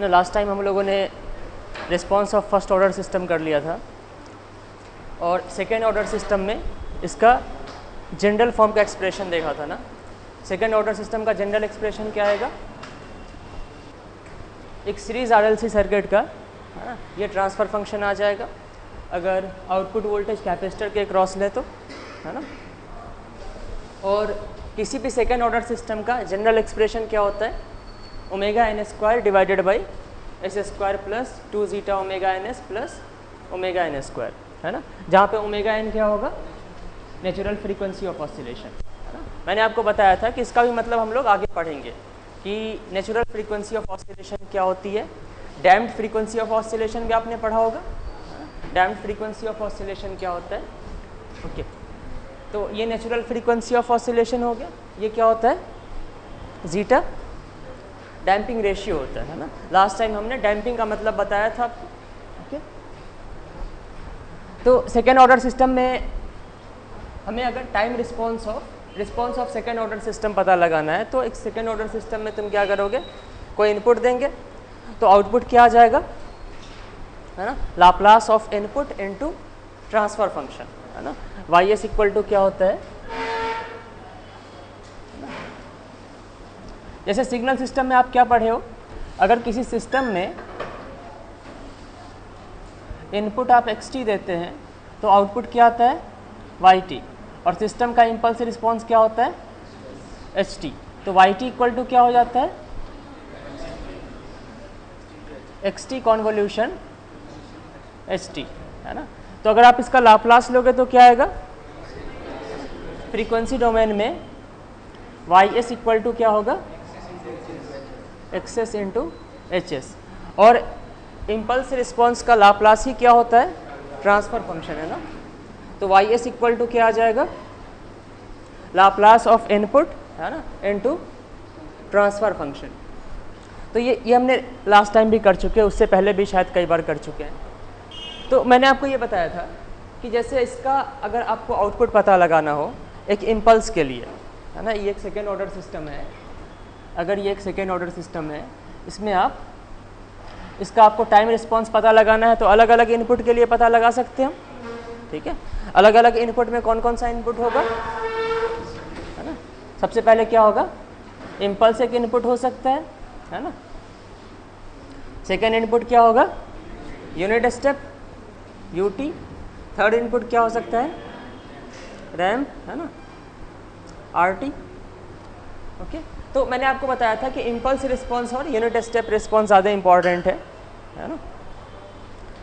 ना last time हम लोगों ने response of first order system कर लिया था और सेकेंड ऑर्डर सिस्टम में इसका जनरल फॉर्म का एक्सप्रेशन देखा था ना। सेकेंड ऑर्डर सिस्टम का जनरल एक्सप्रेशन क्या आएगा, एक सीरीज आरएलसी सर्किट का है ना, ये ट्रांसफ़र फंक्शन आ जाएगा अगर आउटपुट वोल्टेज कैपेसिटर के क्रॉस ले तो, है ना। और किसी भी सेकेंड ऑर्डर सिस्टम का जनरल एक्सप्रेशन क्या होता है, omega N square divided by S square plus 2 zeta omega N S plus omega N square, है ना, जहाँ पे ओमेगा एन क्या होगा, नेचुरल फ्रीक्वेंसी ऑफ ऑसिलेशन, है ना। मैंने आपको बताया था कि इसका भी मतलब हम लोग आगे पढ़ेंगे कि नेचुरल फ्रीक्वेंसी ऑफ ऑसिलेशन क्या होती है। डैम्प्ड फ्रीक्वेंसी ऑफ ऑसिलेशन भी आपने पढ़ा होगा, डैम्प्ड फ्रीक्वेंसी ऑफ ऑसिलेशन क्या होता है, ओके। तो ये नेचुरल फ्रीक्वेंसी ऑफ ऑसिलेशन हो गया, ये क्या होता है, जीटा डैम्पिंग रेशियो होता है ना। लास्ट टाइम हमने डैम्पिंग का मतलब बताया था आपको, ओके। तो सेकेंड ऑर्डर सिस्टम में हमें अगर time response of second order system पता लगाना है तो एक सेकेंड ऑर्डर सिस्टम में तुम क्या करोगे, कोई इनपुट देंगे तो आउटपुट क्या आ जाएगा, है ना, Laplace of input into transfer function, है ना। वाई एस इक्वल टू क्या होता है, जैसे सिग्नल सिस्टम में आप क्या पढ़े हो, अगर किसी सिस्टम में इनपुट आप xt देते हैं तो आउटपुट क्या आता है, yt, और सिस्टम का इम्पल्स रिस्पॉन्स क्या होता है, ht। तो yt इक्वल टू क्या हो जाता है, xt कॉन्वोल्यूशन ht, है ना। तो अगर आप इसका लाप्लास लोगे तो क्या आएगा, फ्रीक्वेंसी डोमेन में y s इक्वल टू क्या होगा, एक्स इंटू एच एस, और इम्पल्स रिस्पॉन्स का लाप्लास ही क्या होता है, ट्रांसफर फंक्शन, है ना। तो वाई एस इक्वल टू क्या आ जाएगा, लाप्लास ऑफ इनपुट, है ना, इनटू ट्रांसफर फंक्शन। तो ये हमने लास्ट टाइम भी कर चुके हैं, उससे पहले भी शायद कई बार कर चुके हैं। तो मैंने आपको ये बताया था कि जैसे इसका अगर आपको आउटपुट पता लगाना हो एक इम्पल्स के लिए, है ना, ये एक सेकेंड ऑर्डर सिस्टम है, अगर ये एक सेकेंड ऑर्डर सिस्टम है, इसमें आप इसका आपको टाइम रिस्पॉन्स पता लगाना है तो अलग अलग इनपुट के लिए पता लगा सकते हैं हम, ठीक है। अलग अलग इनपुट में कौन कौन सा इनपुट होगा, है ना। सबसे पहले क्या होगा, इम्पल्स एक इनपुट हो सकता है ना। सेकेंड इनपुट क्या होगा, unit step UT. Third input क्या हो सकता है, रैम्प, है ना, आरटी, ओके। तो मैंने आपको बताया था कि इम्पल्स रिस्पॉन्स और यूनिट स्टेप रिस्पॉन्स ज़्यादा इंपॉर्टेंट है ना।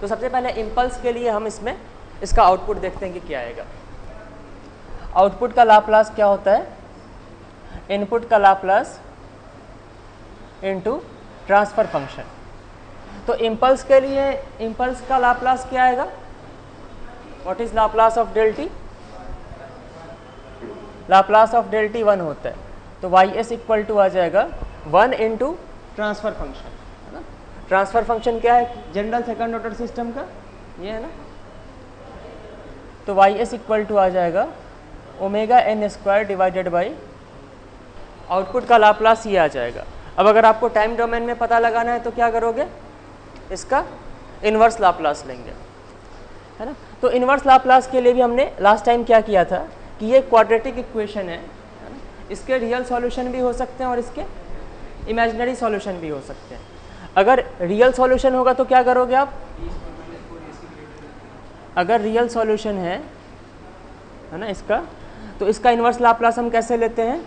तो सबसे पहले इम्पल्स के लिए हम इसमें इसका आउटपुट देखते हैं कि क्या आएगा। आउटपुट का लाप्लास क्या होता है, इनपुट का लाप्लास इनटू ट्रांसफर फंक्शन। तो इम्पल्स के लिए इम्पल्स का लाप्लास क्या आएगा, what is Laplace of del t, Laplace of del t 1 होता है। तो वाई एस इक्वल टू आ जाएगा 1 इंटू ट्रांसफर फंक्शन, है ना। ट्रांसफर फंक्शन क्या है, जनरल सेकंड ऑर्डर सिस्टम का ये है ना। तो वाई एस इक्वल टू आ जाएगा omega N square divided by, output का लाप्लास ये आ जाएगा। अब अगर आपको टाइम डोमेन में पता लगाना है तो क्या करोगे, इसका इन्वर्स लाप्लास लेंगे, है ना। तो इन्वर्स लाप्लास के लिए भी हमने लास्ट टाइम क्या किया था कि ये क्वाड्रेटिक इक्वेशन है, इसके रियल सॉल्यूशन भी हो सकते हैं और इसके इमेजिनरी सॉल्यूशन भी हो सकते हैं। अगर रियल सॉल्यूशन होगा तो क्या करोगे आप, अगर रियल सॉल्यूशन है ना इसका, तो इसका इन्वर्स लाप्लास हम कैसे लेते हैं,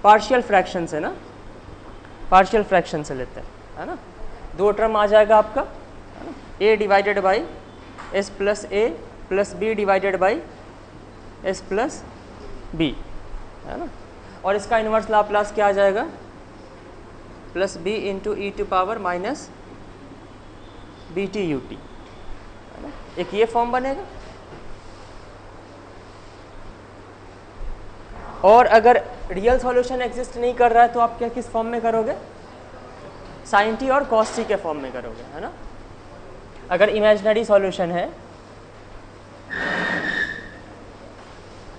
पार्शियल फ्रैक्शन से ना, पार्शियल फ्रैक्शन से लेते हैं, है ना। दो टर्म आ जाएगा आपका, है ना, A divided by S plus A plus B divided by S plus B, है ना। और इसका इन्वर्स लाप्लास क्या आ जाएगा, plus B into E to power minus B T U T, है ना। एक ये फॉर्म बनेगा। और अगर रियल सॉल्यूशन एग्जिस्ट नहीं कर रहा है तो आप क्या किस फॉर्म में करोगे, साइन टी और कॉस टी के फॉर्म में करोगे, है ना। अगर इमेजिनरी सॉल्यूशन है,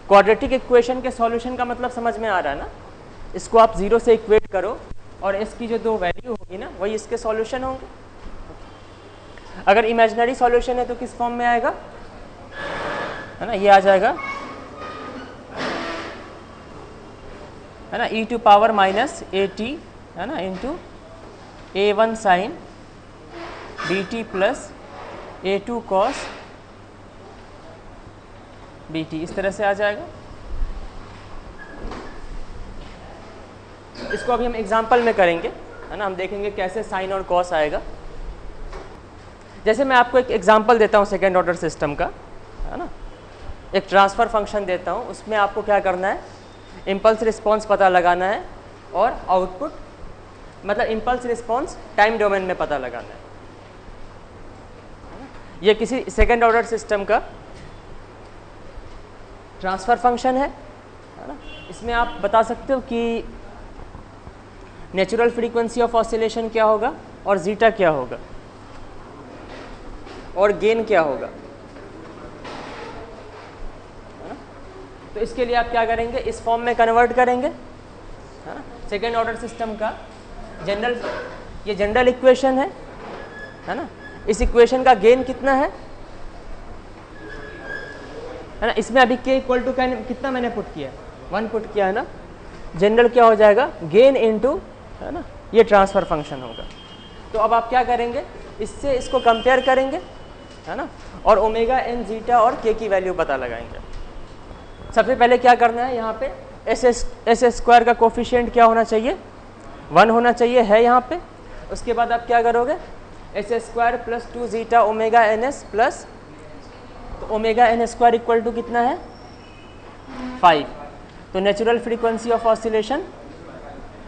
क्वाड्रेटिक इक्वेशन के सॉल्यूशन का मतलब समझ में आ रहा है ना, इसको आप 0 से इक्वेट करो और s की जो दो वैल्यू होगी ना वही इसके सॉल्यूशन होंगे। अगर इमेजिनरी सॉल्यूशन है तो किस फॉर्म में आएगा, है ना, ये आ जाएगा, है ना, e to power minus at, है ना, into a1 sine bt plus a2 cos bt, इस तरह से आ जाएगा। इसको अभी हम एग्जाम्पल में करेंगे, है ना, हम देखेंगे कैसे साइन और कॉस आएगा। जैसे मैं आपको एक एग्जाम्पल देता हूँ सेकेंड ऑर्डर सिस्टम का, है ना, एक ट्रांसफ़र फंक्शन देता हूँ, उसमें आपको क्या करना है, इम्पल्स रिस्पॉन्स पता लगाना है और आउटपुट, मतलब इम्पल्स रिस्पॉन्स टाइम डोमेन में पता लगाना है। ये किसी सेकेंड ऑर्डर सिस्टम का ट्रांसफ़र फंक्शन है ना। इसमें आप बता सकते हो कि नेचुरल फ्रीक्वेंसी ऑफ ऑसिलेशन क्या होगा और जीटा क्या होगा और गेन क्या होगा, है ना। तो इसके लिए आप क्या करेंगे, इस फॉर्म में कन्वर्ट करेंगे, है ना। सेकेंड ऑर्डर सिस्टम का जनरल, ये जनरल इक्वेशन है ना। इस इक्वेशन का गेन कितना है ना। इसमें अभी k इक्वल टू कितना मैंने पुट किया है, 1 पुट किया है ना। जनरल क्या हो जाएगा, गेन इनटू, है ना, ये ट्रांसफ़र फंक्शन होगा। तो अब आप क्या करेंगे, इससे इसको कंपेयर करेंगे, है ना, और ओमेगा एन जीटा और के की वैल्यू पता लगाएंगे। सबसे पहले क्या करना है, यहाँ पे एस स्क्वायर का कोफिशिएंट क्या होना चाहिए, 1 होना चाहिए, है यहाँ पे। उसके बाद आप क्या करोगे, S square plus 2 zeta omega N S plus, तो omega N square equal to कितना है, 5। तो नेचुरल फ्रीक्वेंसी ऑफ ऑसिलेशन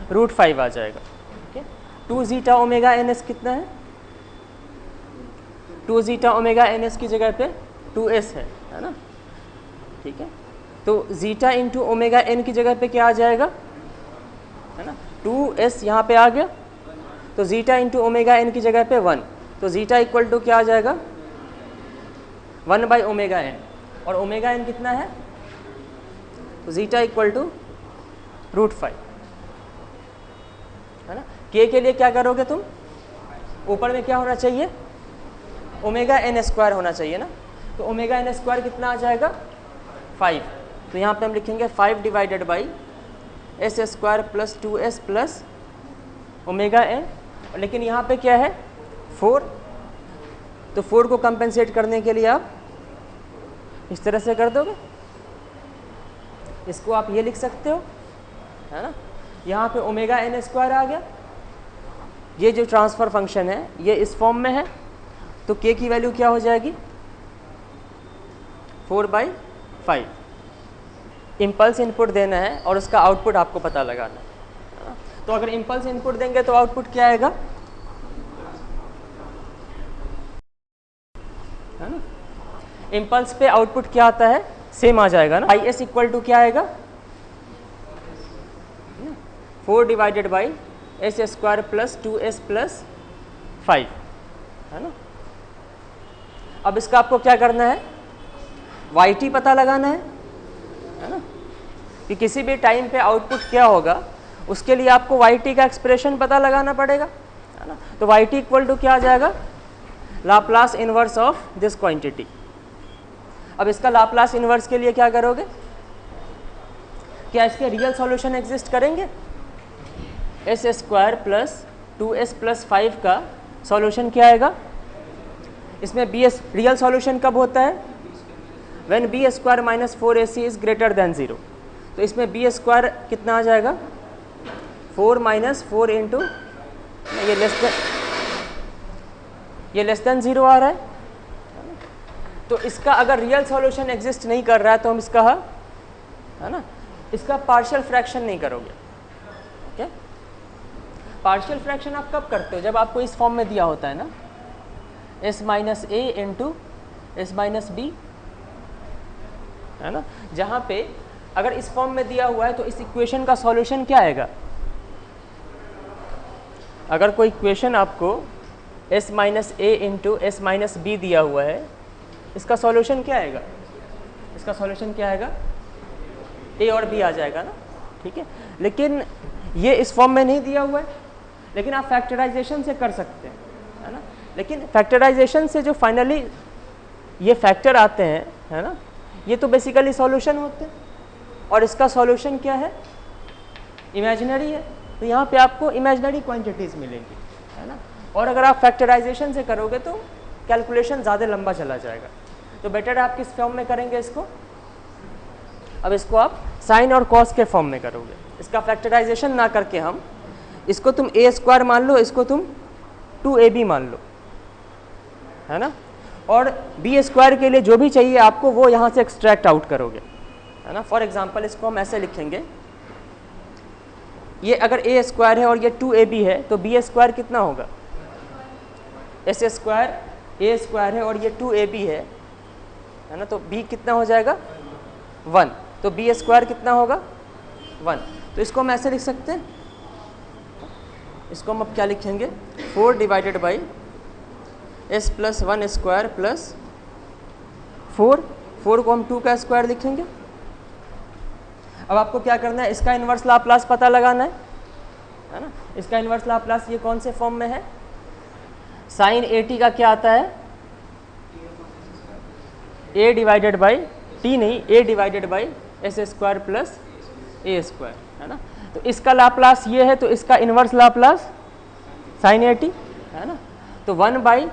√5 आ जाएगा। ठीक है, 2 जीटा ओमेगा एन एस कितना है, 2 जीटा ओमेगा एन एस की जगह पे 2s है ना। ठीक है, तो जीटा इंटू ओमेगा एन की जगह पे क्या आ जाएगा, है ना, 2s यहाँ पे आ गया। तो जीटा इंटू ओमेगा एन की जगह पे 1, तो जीटा इक्वल टू क्या आ जाएगा, 1 बाई ओमेगा एन, और ओमेगा एन कितना है, तो जीटा इक्वल टू √5, है ना। के लिए क्या करोगे तुम, ऊपर में क्या होना चाहिए, ओमेगा एन स्क्वायर होना चाहिए ना। तो ओमेगा एन स्क्वायर कितना आ जाएगा, 5। तो यहाँ पे हम लिखेंगे 5 divided by S square plus 2s plus omega n, लेकिन यहाँ पे क्या है 4, तो 4 को कंपेंसेट करने के लिए आप इस तरह से कर दोगे। इसको आप ये लिख सकते हो, है ना। यहाँ पे ओमेगा एन स्क्वायर आ गया, ये जो ट्रांसफ़र फंक्शन है ये इस फॉर्म में है, तो k की वैल्यू क्या हो जाएगी, 4/5। इम्पल्स इनपुट देना है और उसका आउटपुट आपको पता लगाना है। तो अगर इम्पल्स इनपुट देंगे तो आउटपुट क्या आएगा, है ना। इम्पल्स पे आउटपुट क्या आता है, सेम आ जाएगा ना। IS इक्वल टू क्या आएगा, 4 divided by S square plus 2s plus 5, है ना। अब इसका आपको क्या करना है, YT पता लगाना है ना, कि किसी भी टाइम पे आउटपुट क्या होगा, उसके लिए आपको YT का एक्सप्रेशन पता लगाना पड़ेगा, है ना। तो YT इक्वल टू क्या आ जाएगा, Laplace inverse of this quantity. अब इसका लाप्लास इनवर्स के लिए क्या करोगे, क्या इसके रियल सॉल्यूशन एग्जिस्ट करेंगे, S square plus 2s plus 5 का सॉल्यूशन क्या आएगा, इसमें bs रियल सॉल्यूशन कब होता है, when b square minus 4ac is greater than 0। तो इसमें b स्क्वायर कितना आ जाएगा, 4 माइनस 4 इंटू, ये लेस देन 0 आ रहा है। तो इसका अगर रियल सॉल्यूशन एग्जिस्ट नहीं कर रहा है तो हम इसका, है ना, इसका पार्शियल फ्रैक्शन नहीं करोगे। क्या पार्शियल फ्रैक्शन आप कब करते हो, जब आपको इस फॉर्म में दिया होता है ना, s माइनस ए इंटू एस माइनस बी, है ना। जहाँ पे अगर इस फॉर्म में दिया हुआ है तो इस इक्वेशन का सॉल्यूशन क्या आएगा, अगर कोई इक्वेशन आपको s माइनस ए इंटू एस माइनस बी दिया हुआ है, इसका सॉल्यूशन क्या आएगा, इसका सॉल्यूशन क्या आएगा, a और b आ जाएगा ना। ठीक है, लेकिन ये इस फॉर्म में नहीं दिया हुआ है, लेकिन आप फैक्टराइजेशन से कर सकते हैं, है ना। लेकिन फैक्टराइजेशन से जो फाइनली ये फैक्टर आते हैं, है ना, ये तो बेसिकली सॉल्यूशन होते हैं, और इसका सॉल्यूशन क्या है, इमेजिनरी है। तो यहाँ पे आपको इमेजिनरी क्वांटिटीज़ मिलेंगी, है ना। और अगर आप फैक्टराइजेशन से करोगे तो कैलकुलेशन ज़्यादा लंबा चला जाएगा। तो बेटर आप किस फॉर्म में करेंगे इसको, अब इसको आप साइन और कॉस के फॉर्म में करोगे। इसका फैक्टराइजेशन ना करके हम इसको तुम ए स्क्वायर मान लो, इसको तुम 2ab मान लो, है ना। और बी स्क्वायर के लिए जो भी चाहिए आपको वो यहाँ से एक्सट्रैक्ट आउट करोगे, है ना। फॉर एग्जांपल इसको हम ऐसे लिखेंगे, ये अगर ए स्क्वायर है और ये 2ab है तो बी स्क्वायर कितना होगा, एस स्क्वायर ए स्क्वायर है और ये 2ab है ना, तो b कितना हो जाएगा 1, तो बी स्क्वायर कितना होगा 1। तो इसको हम ऐसे लिख सकते हैं, इसको हम अब क्या लिखेंगे, 4 divided by s plus 1 square plus 4 को हम 2 का स्क्वायर लिखेंगे। अब आपको क्या करना है, इसका इन्वर्स लाप्लास पता लगाना है ना। इसका इन्वर्स लाप्लास ये कौन से फॉर्म में है, साइन at का क्या आता है, a डिवाइडेड बाई t नहीं, a divided by S square plus A square, है ना। तो इसका लाप्लास ये है, तो इसका इन्वर्स लाप्लास साइन at, है ना। तो 1 by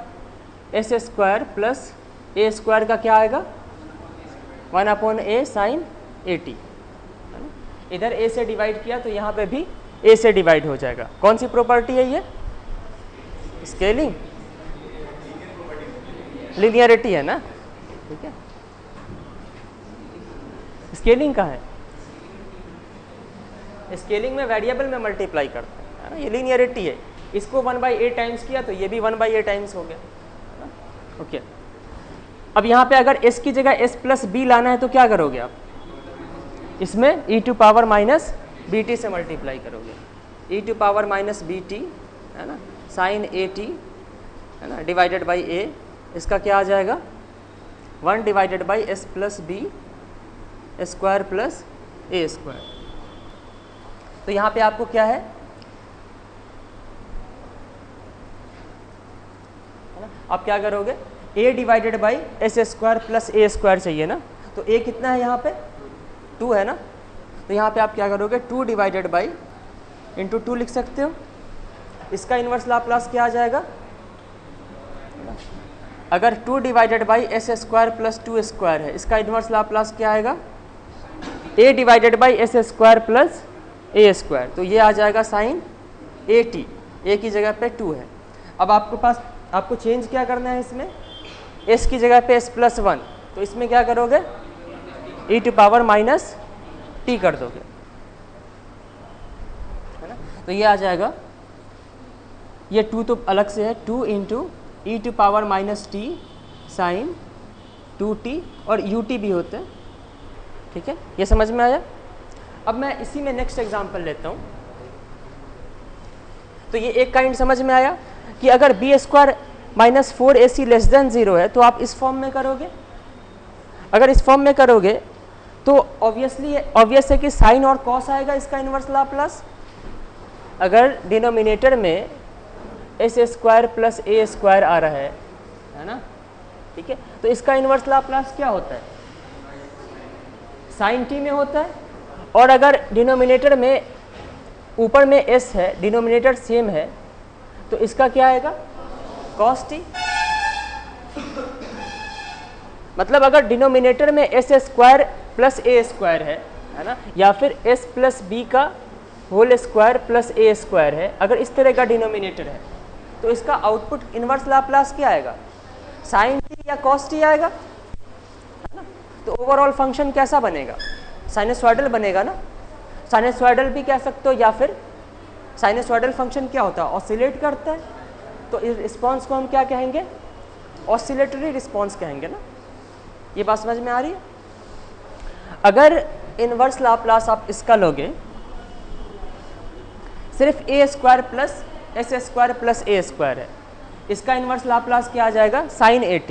S square plus A square का क्या आएगा, 1 अपॉन ए साइन at, है ना। इधर a से डिवाइड किया तो यहाँ पे भी a से डिवाइड हो जाएगा। कौन सी प्रॉपर्टी है ये, स्केलिंग, लीनियरिटी है ना, ठीक है। स्केलिंग का है, स्केलिंग में वेरिएबल में मल्टीप्लाई करते हैं, है ना, ये लीनियरिटी है। इसको 1/a टाइम्स किया तो ये भी 1/a टाइम्स हो गया, है ना। ओके, अब यहाँ पे अगर s की जगह s प्लस b लाना है तो क्या करोगे आप, इसमें e to power minus bt से मल्टीप्लाई करोगे, e to power minus bt, है ना, साइन at, है ना, डिवाइडेड बाई a, इसका क्या आ जाएगा 1 divided by s plus b square plus A square. तो यहाँ पे आपको क्या है ना, आप क्या करोगे, a divided by S square plus A square चाहिए ना, तो a कितना है यहाँ पे 2 है ना। तो यहाँ पे आप क्या करोगे, 2 डिवाइडेड बाई इंटू 2 लिख सकते हो। इसका इन्वर्स लाप्लास क्या आ जाएगा, अगर 2 divided by S square plus 2 square है, इसका इन्वर्स लाप्लास क्या आएगा, a divided by S square plus A square, तो ये आ जाएगा साइन at, a की जगह पे 2 है। अब आपको चेंज क्या करना है, इसमें s की जगह पे s प्लस 1, तो इसमें क्या करोगे, e to power minus t कर दोगे, है ना। तो ये आ जाएगा, ये 2 तो अलग से है, 2 into E to power minus t sine 2t, और ut भी होते हैं, ठीक है। ये समझ में आया। अब मैं इसी में नेक्स्ट एग्जांपल लेता हूँ। तो ये एक काइंड समझ में आया कि अगर B square minus 4ac less than 0 है तो आप इस फॉर्म में करोगे। अगर इस फॉर्म में करोगे तो ऑब्वियस है कि साइन और कॉस आएगा इसका इन्वर्स लाप्लास। अगर डिनोमिनेटर में S square plus A square आ रहा है ना, ठीक है, तो इसका इन्वर्स लाप्लास क्या होता है, साइन t में होता है। और अगर डिनोमिनेटर में ऊपर में s है, डिनोमिनेटर सेम है, तो इसका क्या आएगा, cos t। मतलब अगर डिनोमिनेटर में S square plus A square है ना, या फिर s प्लस बी का whole square plus A square है, अगर इस तरह का डिनोमिनेटर है तो इसका आउटपुट इन्वर्स लाप्लास क्या आएगा, साइन t या cos t आएगा, है ना। तो ओवरऑल फंक्शन कैसा बनेगा, साइनसॉइडल बनेगा ना। साइनसॉइडल भी कह सकते हो, या फिर साइनसॉइडल फंक्शन क्या होता है, ऑसिलेट करता है, तो इस रिस्पॉन्स को हम क्या कहेंगे, ऑसिलेटरी रिस्पॉन्स कहेंगे ना। ये बात समझ में आ रही है। अगर इन्वर्स लाप्लास आप इसका लोगे, सिर्फ A square plus S square plus A square है, इसका इन्वर्स लाप्लास क्या आ जाएगा, साइन at,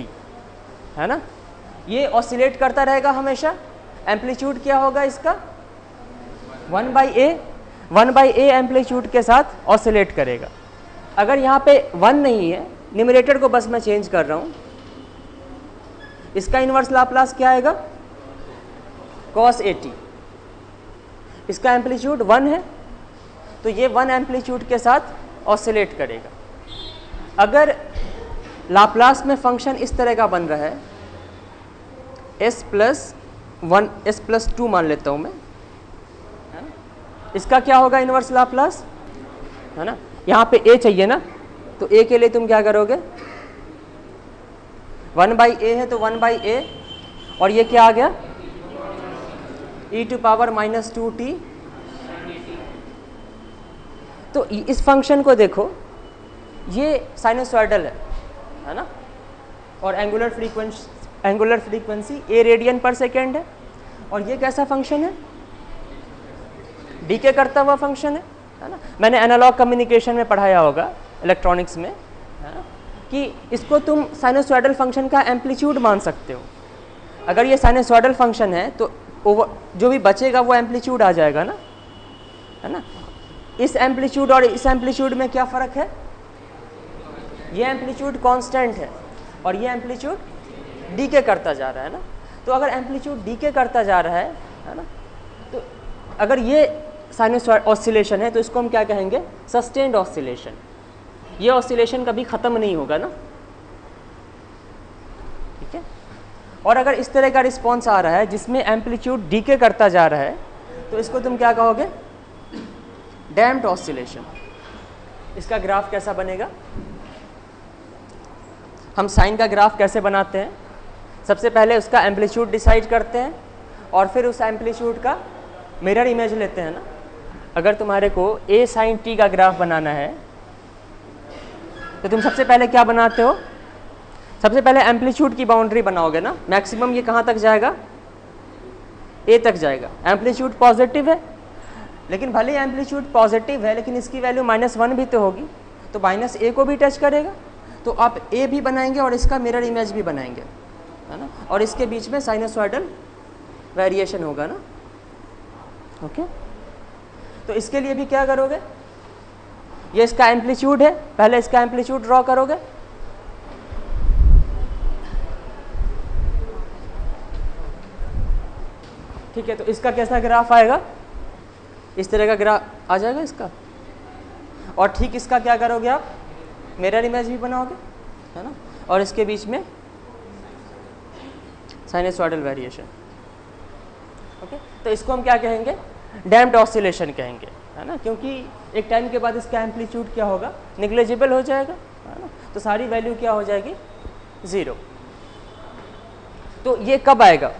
है ना। ये ऑसिलेट करता रहेगा हमेशा। एम्पलीट्यूड क्या होगा इसका, 1/a एम्पलीट्यूड के साथ ऑसिलेट करेगा। अगर यहाँ पे 1 नहीं है, न्यूमरेटर को बस मैं चेंज कर रहा हूँ, इसका इन्वर्स लाप्लास क्या आएगा? cos 80। इसका एम्पलीट्यूड 1 है, तो ये 1 एम्पलीट्यूड के साथ ऑसिलेट करेगा। अगर लाप्लास में फंक्शन इस तरह का बन रहा है, s+1 s+2 मान लेता हूँ मैं, है ना? इसका क्या होगा इन्वर्स लाप्लास, है ना? यहाँ पे a चाहिए ना, तो a के लिए तुम क्या करोगे? 1/a है तो 1/a, और ये क्या आ गया? e⁻⁻2t। तो इस फंक्शन को देखो, ये साइनोसॉइडल है ना? और एंगुलर फ्रीक्वेंसी a रेडियन पर सेकेंड है, और ये कैसा फंक्शन है? डीके करता हुआ फंक्शन है ना? मैंने एनालॉग कम्युनिकेशन में पढ़ाया होगा, इलेक्ट्रॉनिक्स में, है ना, कि इसको तुम साइनोसॉइडल फंक्शन का एम्पलीट्यूड मान सकते हो। अगर ये साइनोसॉइडल फंक्शन है तो जो भी बचेगा वो एम्पलीट्यूड आ जाएगा ना, है ना? इस एम्पलीट्यूड और इस एम्पलीट्यूड में क्या फ़र्क है? ये एम्पलीट्यूड कांस्टेंट है और ये एम्पलीट्यूड डीके करता जा रहा है ना। तो अगर एम्पलीट्यूड डीके करता जा रहा है ना, तो अगर ये साइनोसॉइड ऑसिलेशन है तो इसको हम क्या कहेंगे? Sustained oscillation. ये ऑसिलेशन कभी ख़त्म नहीं होगा ना, ठीक है? और अगर इस तरह का रिस्पॉन्स आ रहा है जिसमें एम्पलीट्यूड डीके करता जा रहा है, तो इसको तुम क्या कहोगे? Damped oscillation. इसका ग्राफ कैसा बनेगा? हम साइन का ग्राफ कैसे बनाते हैं? सबसे पहले उसका एम्पलीट्यूड डिसाइड करते हैं और फिर उस एम्पलीट्यूड का मिरर इमेज लेते हैं ना। अगर तुम्हारे को a sin t का ग्राफ बनाना है तो तुम सबसे पहले क्या बनाते हो? सबसे पहले एम्पलीट्यूड की बाउंड्री बनाओगे ना। मैक्सिमम ये कहाँ तक जाएगा? a तक जाएगा। एम्पलीट्यूड पॉजिटिव है, लेकिन भले एम्पलीट्यूड पॉजिटिव है लेकिन इसकी वैल्यू -1 भी तो होगी, तो -a को भी टच करेगा। तो आप a भी बनाएंगे और इसका मिरर इमेज भी बनाएंगे, है ना, और इसके बीच में साइनोसॉइडल वेरिएशन होगा ना। ओके, तो इसके लिए भी क्या करोगे? ये इसका एम्पलीट्यूड है, पहले इसका एम्पलीट्यूड ड्रॉ करोगे। ठीक है, तो इसका कैसा ग्राफ आएगा? इस तरह का ग्राफ आ जाएगा इसका। और ठीक इसका क्या करोगे आप? मिरर इमेज भी बनाओगे, है ना, और इसके बीच में साइनोसॉइडल वेरिएशन। ओके, तो इसको हम क्या कहेंगे? डैम्प्ड ऑसिलेशन कहेंगे, है ना, क्योंकि एक टाइम के बाद इसका एम्पलीट्यूड क्या होगा? निग्लेजिबल हो जाएगा, है ना, तो सारी वैल्यू क्या हो जाएगी? 0। तो ये कब आएगा?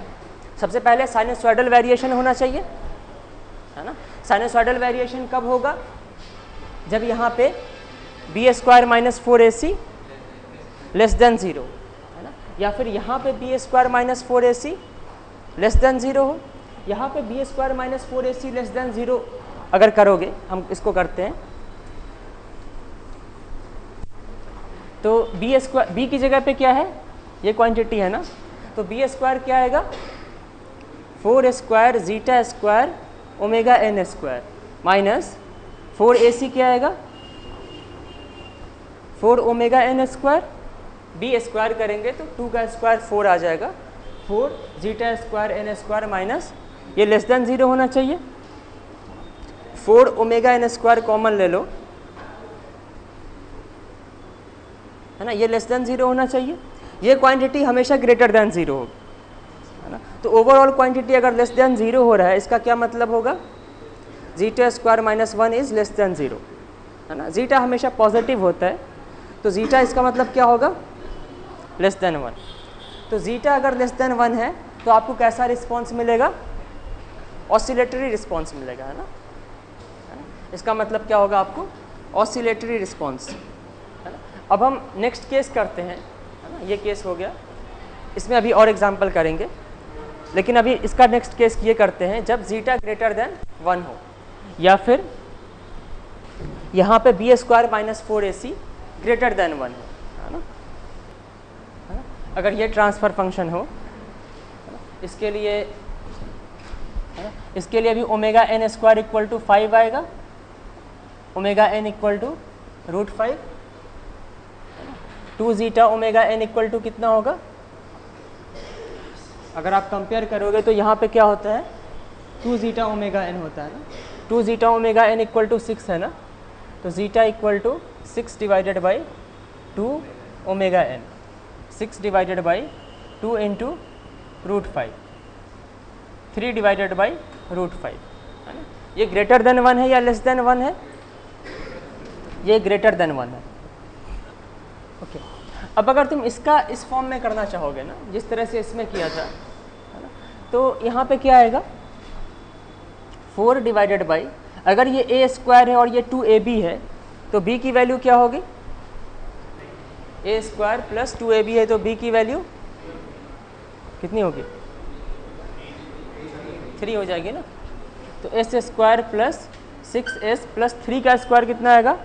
सबसे पहले साइनोसॉइडल वेरिएशन होना चाहिए, है ना। साइनोसॉइडल वेरिएशन कब होगा? जब यहाँ पे b² - 4ac <0, है ना, या फिर यहाँ पे b² - 4ac <0 हो। यहाँ पे b² - 4ac <0 अगर करोगे, हम इसको करते हैं, तो b की जगह पे क्या है? ये क्वांटिटी है ना, तो b² क्या आएगा? 4² zeta² ωn² माइनस 4ac क्या आएगा? 4 ωn²। b² करेंगे तो 2 का स्क्वायर 4 आ जाएगा, 4 zeta² n² माइनस ये <0 होना चाहिए। 4 ωn² कॉमन ले लो, है ना, ये <0 होना चाहिए। ये क्वांटिटी हमेशा >0 होगी, है ना। तो ओवरऑल क्वांटिटी अगर <0 हो रहा है, इसका क्या मतलब होगा? zeta² - 1 इज <0, है ना। जीटा हमेशा पॉजिटिव होता है, तो जीटा इसका मतलब क्या होगा? <1। तो जीटा अगर <1 है तो आपको कैसा रिस्पॉन्स मिलेगा? ऑसिलेटरी रिस्पॉन्स मिलेगा, है ना। इसका मतलब क्या होगा आपको? ऑसिलेटरी रिस्पॉन्स, है ना। अब हम नेक्स्ट केस करते हैं, है ना। ये केस हो गया, इसमें अभी और एग्जांपल करेंगे, लेकिन अभी इसका नेक्स्ट केस ये करते हैं जब जीटा > 1 हो, या फिर यहाँ पे b² - 4ac > 1 हो, है ना। अगर ये ट्रांसफ़र फंक्शन हो, इसके लिए, है ना, इसके लिए भी ωn² = 5 आएगा, ωn = √5, 2 zeta omega n equal to कितना होगा? अगर आप कंपेयर करोगे तो यहाँ पे क्या होता है, 2 zeta ओमेगा n होता है ना, 2 zeta omega n equal to 6 है ना, तो zeta equal to 6 divided by 2 omega n, 6 divided by 2 into √5, 3 divided by √5 है ना। ये ग्रेटर देन 1 है या लेस देन 1 है? ये ग्रेटर देन 1 है। ओके, अब अगर तुम इसका इस फॉर्म में करना चाहोगे ना, जिस तरह से इसमें किया था है ना, तो यहाँ पे क्या आएगा, 4 डिवाइडेड बाई, अगर ये a स्क्वायर है और ये 2ab है तो b की वैल्यू क्या होगी? a स्क्वायर प्लस 2ab है तो b की वैल्यू कितनी होगी? 3 हो जाएगी ना। तो s square plus 6s plus 3 का स्क्वायर कितना आएगा?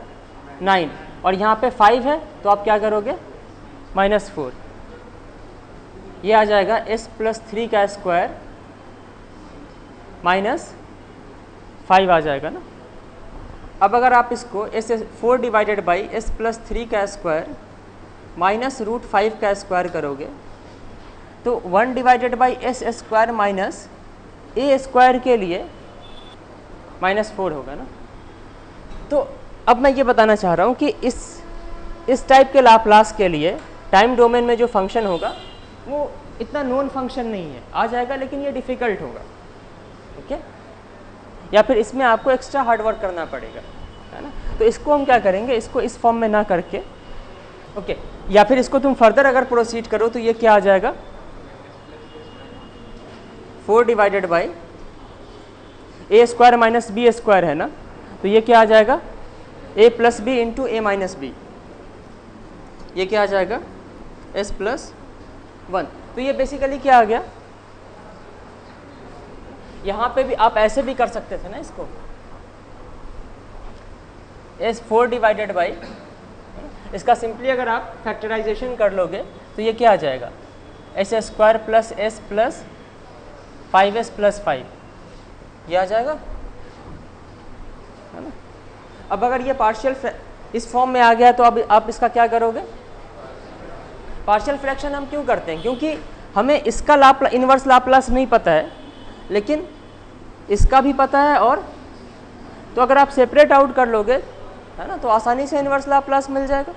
9, और यहाँ पे 5 है तो आप क्या करोगे? -4, ये आ जाएगा s प्लस 3 का स्क्वायर -5 आ जाएगा ना। अब अगर आप इसको s 4 divided by s plus 3 का स्क्वायर माइनस √5 का स्क्वायर करोगे तो 1 divided by s square minus a square के लिए -4 होगा ना। तो अब मैं ये बताना चाह रहा हूँ कि इस टाइप के लाप्लास के लिए टाइम डोमेन में जो फंक्शन होगा वो इतना नोन फंक्शन नहीं है, आ जाएगा लेकिन ये डिफ़िकल्ट होगा, ओके, या फिर इसमें आपको एक्स्ट्रा हार्डवर्क करना पड़ेगा, है ना। तो इसको हम क्या करेंगे, इसको इस फॉर्म में ना करके, ओके, या फिर इसको तुम फर्दर अगर प्रोसीड करो तो ये क्या आ जाएगा, 4 divided by a square minus b square है ना, तो ये क्या आ जाएगा, a plus B into A minus B, ये क्या आ जाएगा, s प्लस 1। तो ये बेसिकली क्या आ गया, यहाँ पे भी आप ऐसे भी कर सकते थे ना इसको, s 4 डिवाइडेड बाई, इसका सिंपली अगर आप फैक्टराइजेशन कर लोगे तो ये क्या आ जाएगा, s square plus s plus 5s plus 5, ये आ जाएगा, है ना। अब अगर ये पार्शियल इस फॉर्म में आ गया तो अब आप इसका क्या करोगे, पार्शियल फ्रैक्शन हम क्यों करते हैं, क्योंकि हमें इसका इन्वर्स लाप्लास नहीं पता है लेकिन इसका भी पता है, और तो अगर आप सेपरेट आउट कर लोगे, है ना, तो आसानी से इन्वर्स लाप्लास मिल जाएगा।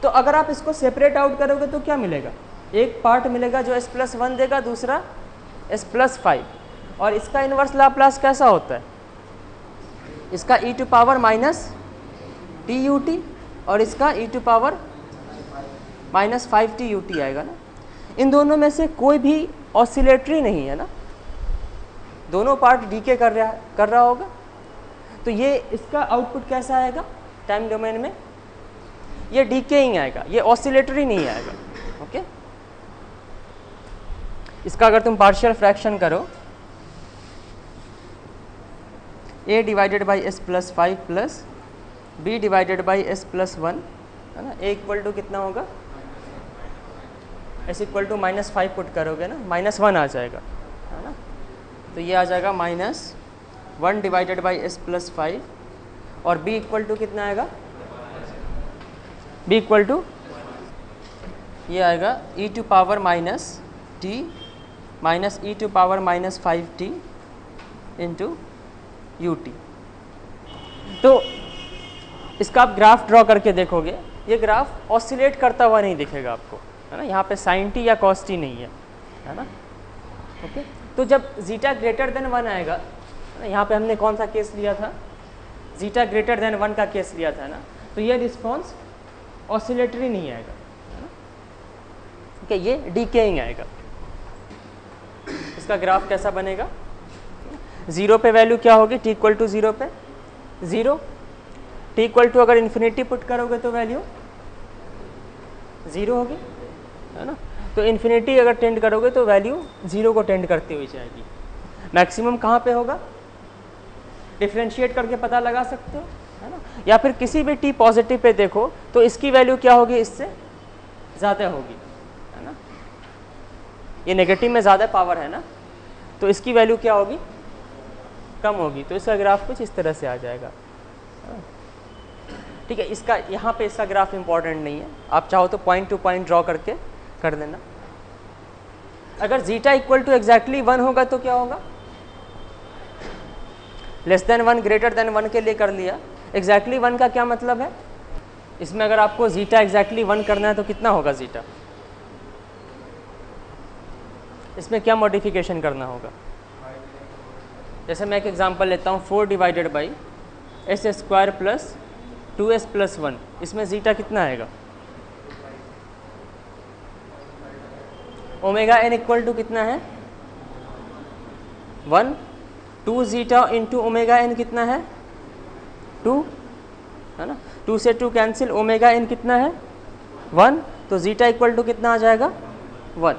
तो अगर आप इसको सेपरेट आउट करोगे तो क्या मिलेगा, एक पार्ट मिलेगा जो s प्लस 1 देगा, दूसरा s प्लस 5, और इसका इन्वर्स लाप्लास कैसा होता है, इसका e to power minus TUT और इसका e to power minus 5TUT आएगा ना। इन दोनों में से कोई भी ऑसिलेटरी नहीं है ना, दोनों पार्ट डीके कर रहा होगा, तो ये इसका आउटपुट कैसा आएगा टाइम डोमेन में, ये डीकेइंग आएगा, ये ऑसिलेटरी नहीं आएगा, ओके। इसका अगर तुम पार्शियल फ्रैक्शन करो, a divided by s plus 5 plus b divided by s plus 1, है ना, a इक्वल टू कितना होगा, s इक्वल टू -5 पुट करोगे ना, -1 आ जाएगा, है ना। तो ये आ जाएगा -1 डिवाइडेड बाई s प्लस 5, और b इक्वल टू कितना आएगा, b इक्वल टू ये आएगा e to power minus t minus e to power minus 5t into ut। तो इसका आप ग्राफ ड्रॉ करके देखोगे, ये ग्राफ ऑसिलेट करता हुआ नहीं दिखेगा आपको, है ना, यहाँ पे sin t या cos t नहीं है ना, ओके। तो जब जीटा ग्रेटर देन 1 आएगा, यहाँ पे हमने कौन सा केस लिया था, जीटा ग्रेटर देन 1 का केस लिया था ना, तो ये रिस्पॉन्स ऑसिलेटरी नहीं आएगा, है ना, ओके, ये डीकेइंग आएगा। इसका ग्राफ कैसा बनेगा, 0 पे वैल्यू क्या होगी, t इक्वल टू 0 पे 0, t इक्वल टू अगर इन्फिनिटी पुट करोगे तो वैल्यू 0 होगी, है ना। तो इन्फिनिटी अगर टेंड करोगे तो वैल्यू 0 को टेंड करती हुई जाएगी। मैक्सिमम कहाँ पे होगा, डिफ्रेंशिएट करके पता लगा सकते हो, है ना, या फिर किसी भी t पॉजिटिव पे देखो तो इसकी वैल्यू क्या होगी, इससे ज़्यादा होगी, है ना, ये नेगेटिव में ज़्यादा पावर है ना, तो इसकी वैल्यू क्या होगी, कम होगी। तो इसका ग्राफ कुछ इस तरह से आ जाएगा। ठीक है, इसका यहाँ पे इसका ग्राफ इंपॉर्टेंट नहीं है, आप चाहो तो पॉइंट टू पॉइंट ड्रॉ करके कर देना। अगर जीटा इक्वल टू एग्जैक्टली 1 होगा तो क्या होगा, लेस देन 1 ग्रेटर देन 1 के लिए कर लिया। एग्जैक्टली 1 का क्या मतलब है, इसमें अगर आपको जीटा एग्जैक्टली 1 करना है तो कितना होगा जीटा, इसमें क्या मॉडिफिकेशन करना होगा। जैसे मैं एक एग्जांपल लेता हूँ, 4 divided by S square plus 2s plus 1, इसमें जीटा कितना आएगा, ओमेगा एन इक्वल टू कितना है 1, 2 जीटा इंटू ओमेगा एन कितना है 2, है ना, 2 से 2 कैंसिल, ओमेगा एन कितना है 1, तो जीटा इक्वल टू कितना आ जाएगा 1।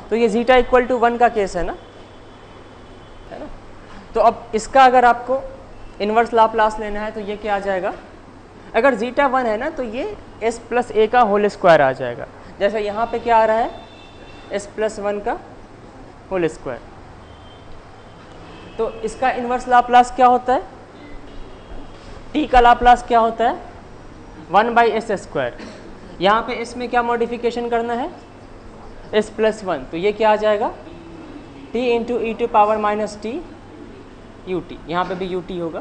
तो ये जीटा इक्वल टू 1 का केस है ना। तो अब इसका अगर आपको इन्वर्स लाप्लास लेना है तो ये क्या आ जाएगा, अगर जीटा 1 है ना तो ये s प्लस ए का होल स्क्वायर आ जाएगा। जैसे यहाँ पे क्या आ रहा है s प्लस 1 का होल स्क्वायर, तो इसका इन्वर्स लाप्लास क्या होता है, t का लाप्लास क्या होता है 1 बाई एस स्क्वायर। यहाँ पे इसमें क्या मॉडिफिकेशन करना है s प्लस 1, तो ये क्या आ जाएगा t into E to power minus t you t, यहाँ पे भी यू टी होगा।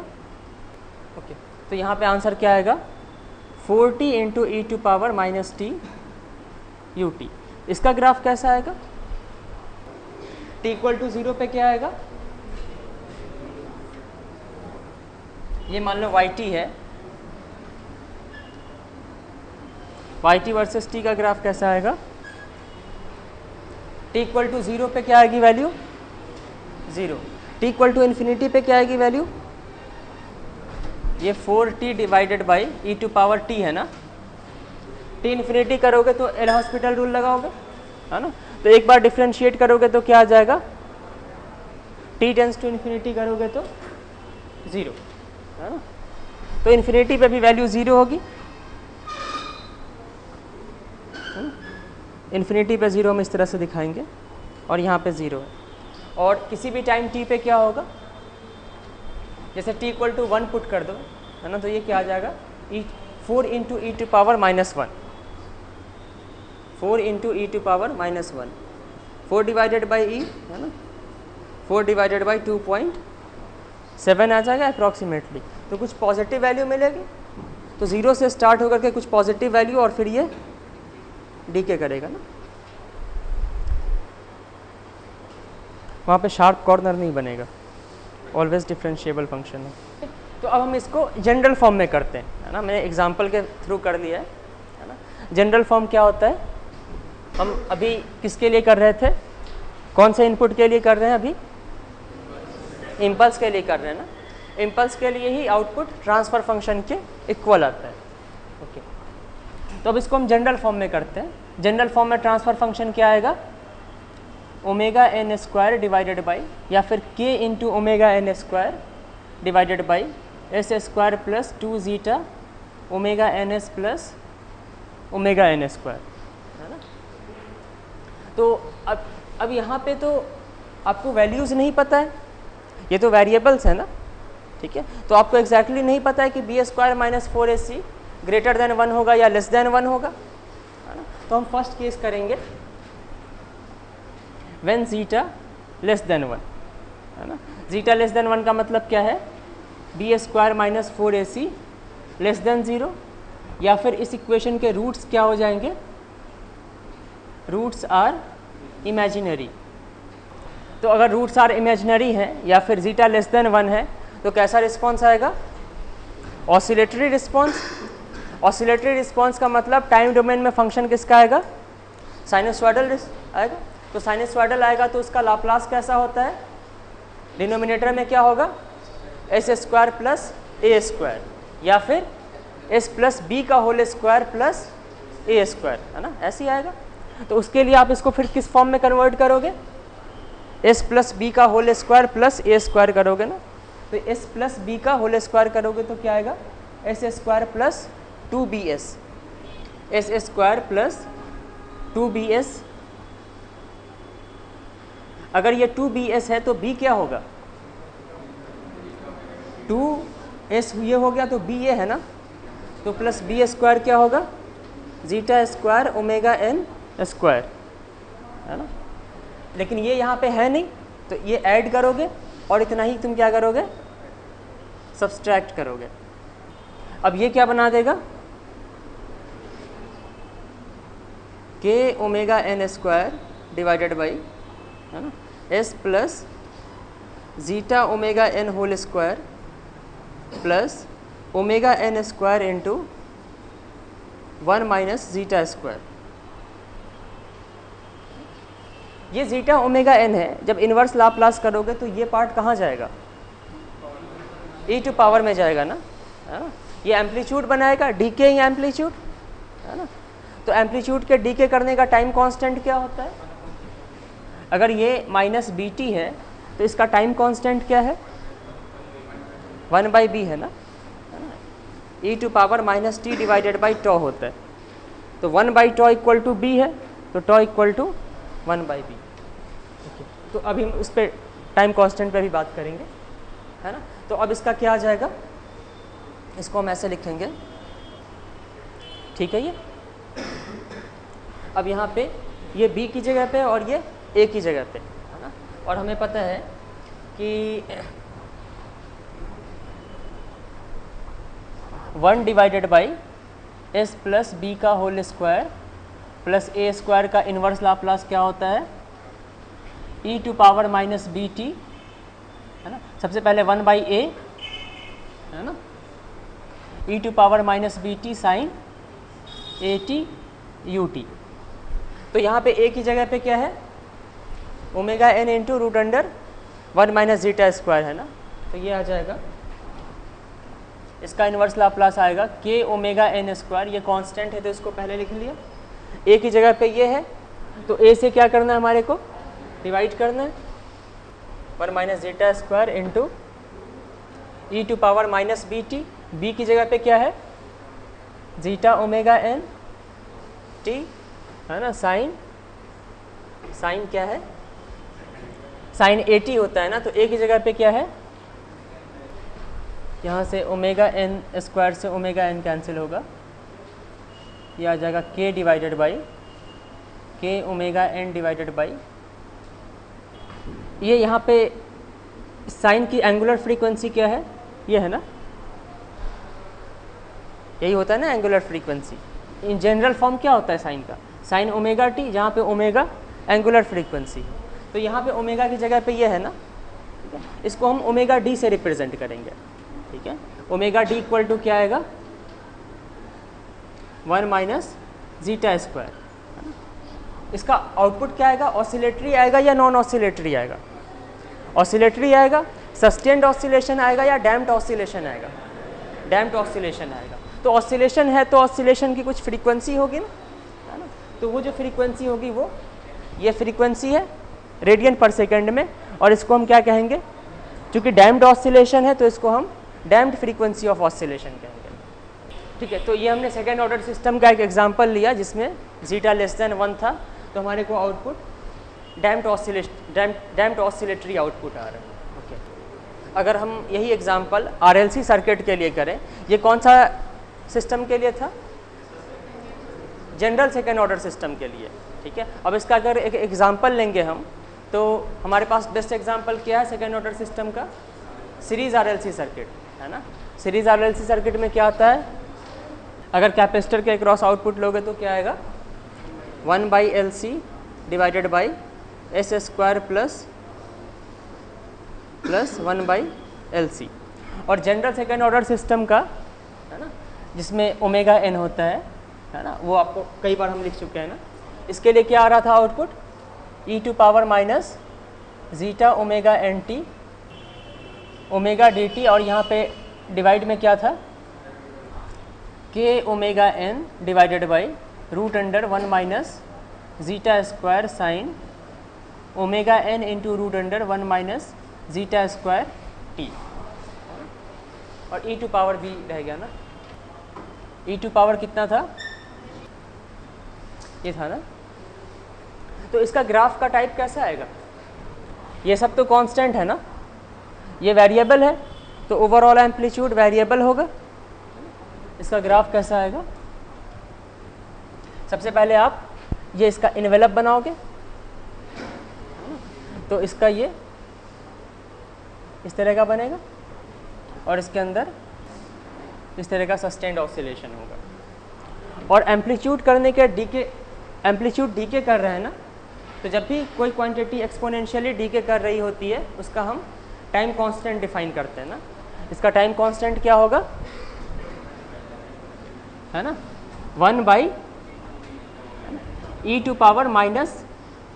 ओके, तो यहाँ पे आंसर क्या आएगा 4t into E to power minus t you t. इसका ग्राफ कैसा आएगा, t इक्वल टू 0 पे क्या आएगा, ये मान लो yt है, yt वर्सेस t का ग्राफ कैसा आएगा, t इक्वल टू 0 पे क्या आएगी value 0, t equal to infinity पे क्या आएगी वैल्यू, ये 4t divided by e to power t है ना, t इन्फिनिटी करोगे तो एल हॉस्पिटल रूल लगाओगे, है ना, तो एक बार डिफ्रेंशिएट करोगे तो क्या आ जाएगा, t टेंस टू इन्फिनिटी करोगे तो 0, है ना, तो इन्फिनिटी पे भी वैल्यू 0 होगी, इन्फिनिटी पे 0 हम इस तरह से दिखाएंगे और यहाँ पे 0 है। और किसी भी टाइम t पे क्या होगा, जैसे t इक्वल टू 1 पुट कर दो, है ना, तो ये क्या आ जाएगा 4 into E to power minus 1, 4 into E to power minus 1, 4 divided by E, है ना, 4 डिवाइडेड बाई 2.7 आ जाएगा अप्रॉक्सीमेटली। तो कुछ पॉजिटिव वैल्यू मिलेगी, तो 0 से स्टार्ट होकर के कुछ पॉजिटिव वैल्यू और फिर ये डीके करेगा ना, वहाँ पे शार्प कॉर्नर नहीं बनेगा, ऑलवेज डिफरेंशिएबल फंक्शन है। तो अब हम इसको जनरल फॉर्म में करते हैं, है ना, मैंने एग्जांपल के थ्रू कर लिया है ना। जनरल फॉर्म क्या होता है, हम अभी किसके लिए कर रहे थे, कौन से इनपुट के लिए कर रहे हैं, अभी इम्पल्स के लिए कर रहे हैं ना, इम्पल्स के लिए ही आउटपुट ट्रांसफ़र फंक्शन के इक्वल आता है। ओके, तो अब इसको हम जनरल फॉर्म में करते हैं। जनरल फॉर्म में ट्रांसफ़र फंक्शन क्या आएगा, omega N square divided by, या फिर k into omega N square divided by S square plus 2 zeta omega N S plus omega N square, है ना। तो अब यहाँ पे तो आपको वैल्यूज़ नहीं पता है, ये तो वेरिएबल्स है ना, ठीक है, तो आपको एग्जैक्टली नहीं पता है कि B square minus 4ac greater than 1 होगा या लेस देन 1 होगा, है ना। तो हम फर्स्ट केस करेंगे व्हेन जीटा लेस देन 1, है ना। जीटा लेस देन 1 का मतलब क्या है, B square minus 4ac less than 0, या फिर इस इक्वेशन के रूट्स क्या हो जाएंगे, रूट्स आर इमेजिनरी। तो अगर रूट्स आर इमेजिनरी हैं या फिर जीटा लेस देन 1 है तो कैसा रिस्पॉन्स आएगा, ऑसिलेटरी रिस्पॉन्स। ऑसिलेटरी रिस्पॉन्स का मतलब टाइम डोमेन में फंक्शन किसका आएगा, साइनसॉइडल आएगा। तो साइनसॉइडल आएगा तो उसका लाप्लास कैसा होता है, डिनोमिनेटर में क्या होगा, S square plus A square, या फिर एस प्लस बी का whole square plus A square, है ना, ऐसे ही आएगा। तो उसके लिए आप इसको फिर किस फॉर्म में कन्वर्ट करोगे, एस प्लस बी का whole square plus A square करोगे ना। तो एस प्लस बी का होल स्क्वायर करोगे तो क्या आएगा, S square plus 2bs, S square plus 2bs। अगर ये 2bs है तो b क्या होगा, 2s ये हो गया तो b ये है ना, तो प्लस बी स्क्वायर क्या होगा, zeta square omega N square, है ना। लेकिन ये यहाँ पे है नहीं, तो ये ऐड करोगे और इतना ही तुम क्या करोगे, सब्सट्रैक्ट करोगे। अब ये क्या बना देगा, K omega N square divided by, है ना, s plus zeta omega n whole square plus omega N square into 1 minus zeta square. ये जीटा ओमेगा एन है, जब इन्वर्स लाप्लास करोगे तो ये पार्ट कहाँ जाएगा, ई टू पावर में जाएगा ना, है ना। ये एम्पलीट्यूड बनाएगा, डीकेइंग एम्पलीट्यूड, है ना। तो एम्पलीट्यूड के डीके करने का टाइम कांस्टेंट क्या होता है, अगर ये माइनस बी टी है तो इसका टाइम कांस्टेंट क्या है, 1/b है ना, ई to power minus T divided by tau होता है। तो 1/टॉ इक्वल टू बी है, तो टॉ इक्वल टू 1/b। तो अभी हम उस पर टाइम कांस्टेंट पे भी बात करेंगे, है ना। तो अब इसका क्या आ जाएगा, इसको हम ऐसे लिखेंगे, ठीक है। ये अब यहाँ पे ये b की जगह पे और ये a की जगह पे, है ना। और हमें पता है कि 1 divided by S plus B का whole square plus A square का इन्वर्स लाप्लास क्या होता है, E to power minus B T, है ना। सबसे पहले 1/a, है ना, ई to power minus B T sine A T you T. तो यहाँ पे a की जगह पे क्या है, omega N into root under 1 minus zeta square, है ना। तो ये आ जाएगा, इसका इन्वर्स लाप्लास आएगा के ओमेगा एन स्क्वायर, ये कांस्टेंट है तो इसको पहले लिख लिया। a की जगह पे ये है, तो a से क्या करना है, हमारे को डिवाइड करना है, 1 minus zeta square into E to power minus B t. B की जगह पे क्या है, जीटा ओमेगा एन टी, है ना, साइन क्या है, साइन 80 होता है ना। तो a की जगह पे क्या है, यहाँ से ओमेगा एन स्क्वायर से ओमेगा एन कैंसिल होगा, ये आ जाएगा k डिवाइडेड बाई के ओमेगा एन डिवाइडेड बाई, ये यहाँ पे साइन की एंगुलर फ्रीक्वेंसी क्या है, ये है ना, यही होता है ना angular frequency. In general form क्या होता है साइन का, साइन ओमेगा टी, जहाँ पे ओमेगा एंगुलर फ्रीक्वेंसी है। तो यहाँ पे ओमेगा की जगह पे ये है ना, ठीक है, इसको हम ओमेगा डी से रिप्रेजेंट करेंगे, ठीक है। ओमेगा डी इक्वल टू क्या आएगा, 1 माइनस जीटा स्क्वायर। इसका आउटपुट क्या आएगा, ऑसिलेटरी आएगा या नॉन ऑसिलेटरी आएगा, ऑसिलेटरी आएगा, सस्टेन्ड ऑसिलेशन आएगा या डैम्प्ड ऑसिलेशन आएगा, डैम्प्ड ऑसिलेशन आएगा। तो ऑसिलेशन है तो ऑसिलेशन की कुछ फ्रीक्वेंसी होगी ना, है ना। तो वो जो फ्रीक्वेंसी होगी वो ये फ्रीक्वेंसी है रेडियन पर सेकेंड में, और इसको हम क्या कहेंगे, क्योंकि डैम्प्ड ऑसिलेशन है तो इसको हम डैम्प्ड फ्रीक्वेंसी ऑफ ऑसिलेशन कहेंगे, ठीक है। तो ये हमने सेकेंड ऑर्डर सिस्टम का एक एग्जांपल लिया जिसमें जीटा लेस देन 1 था, तो हमारे को आउटपुट डैम्प्ड ऑसिलेटरी आउटपुट आ रहा है, ओके। अगर हम यही एग्जांपल आरएलसी सर्किट के लिए करें, ये कौन सा सिस्टम के लिए था, जनरल सेकेंड ऑर्डर सिस्टम के लिए, ठीक है। अब इसका अगर एक एग्जांपल लेंगे हम, तो हमारे पास बेस्ट एग्जांपल क्या है सेकेंड ऑर्डर सिस्टम का, सीरीज आरएलसी सर्किट, है ना। सीरीज आरएलसी सर्किट में क्या आता है, अगर कैपेसिटर के अक्रॉस आउटपुट लोगे तो क्या आएगा, 1/LC divided by S square plus 1/LC। और जनरल सेकेंड ऑर्डर सिस्टम का, है ना, जिसमें ओमेगा एन होता है ना, वो आपको कई बार हम लिख चुके हैं ना। इसके लिए क्या आ रहा था output, e to power minus zeta omega n t omega d t, और यहाँ पे डिवाइड में क्या था, K omega n divided by root under 1 minus zeta square sine omega N into root under 1 minus zeta square t, और e to power भी रह गया ना। ई टू पावर कितना था, ये था ना। तो इसका ग्राफ का टाइप कैसा आएगा, ये सब तो कांस्टेंट है ना, ये वेरिएबल है तो ओवरऑल एम्पलीट्यूड वेरिएबल होगा, इसका ग्राफ कैसा आएगा? सबसे पहले आप ये इसका इन्वेलप बनाओगे, तो इसका ये इस तरह का बनेगा और इसके अंदर इस तरह का सस्टेन्ड ऑसिलेशन होगा। और एम्पलीट्यूड करने के एम्पलीट्यूड डीके कर रहे हैं ना, तो जब भी कोई क्वांटिटी एक्सपोनेंशियली डीके कर रही होती है उसका हम टाइम कांस्टेंट डिफाइन करते हैं ना। इसका टाइम कांस्टेंट क्या होगा, है ना, 1 e to power minus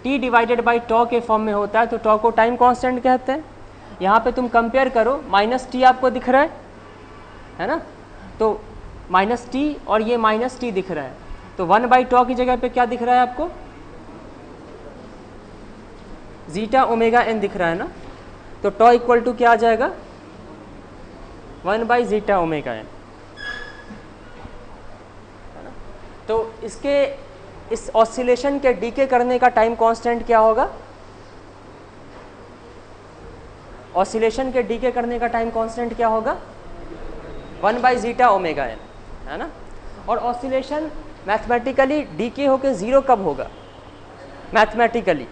t divided by tau के फॉर्म में होता है, तो टॉ को टाइम कांस्टेंट कहते हैं। यहाँ पे तुम कंपेयर करो, माइनस टी आपको दिख रहा है ना, तो माइनस टी और ये माइनस टी दिख रहा है, तो 1/टॉ की जगह पे क्या दिख रहा है आपको, जीटा ओमेगा एन दिख रहा है ना, तो टॉ इक्वल टू क्या आ जाएगा, 1/जीटा ओमेगा एन। तो इसके इस ऑसिलेशन के डीके करने का टाइम कांस्टेंट क्या होगा, ऑसिलेशन के डीके करने का टाइम कांस्टेंट क्या होगा, 1/जीटा ओमेगा एन, है ना। और ऑसिलेशन मैथमेटिकली डीके होके ज़ीरो कब होगा, मैथमेटिकली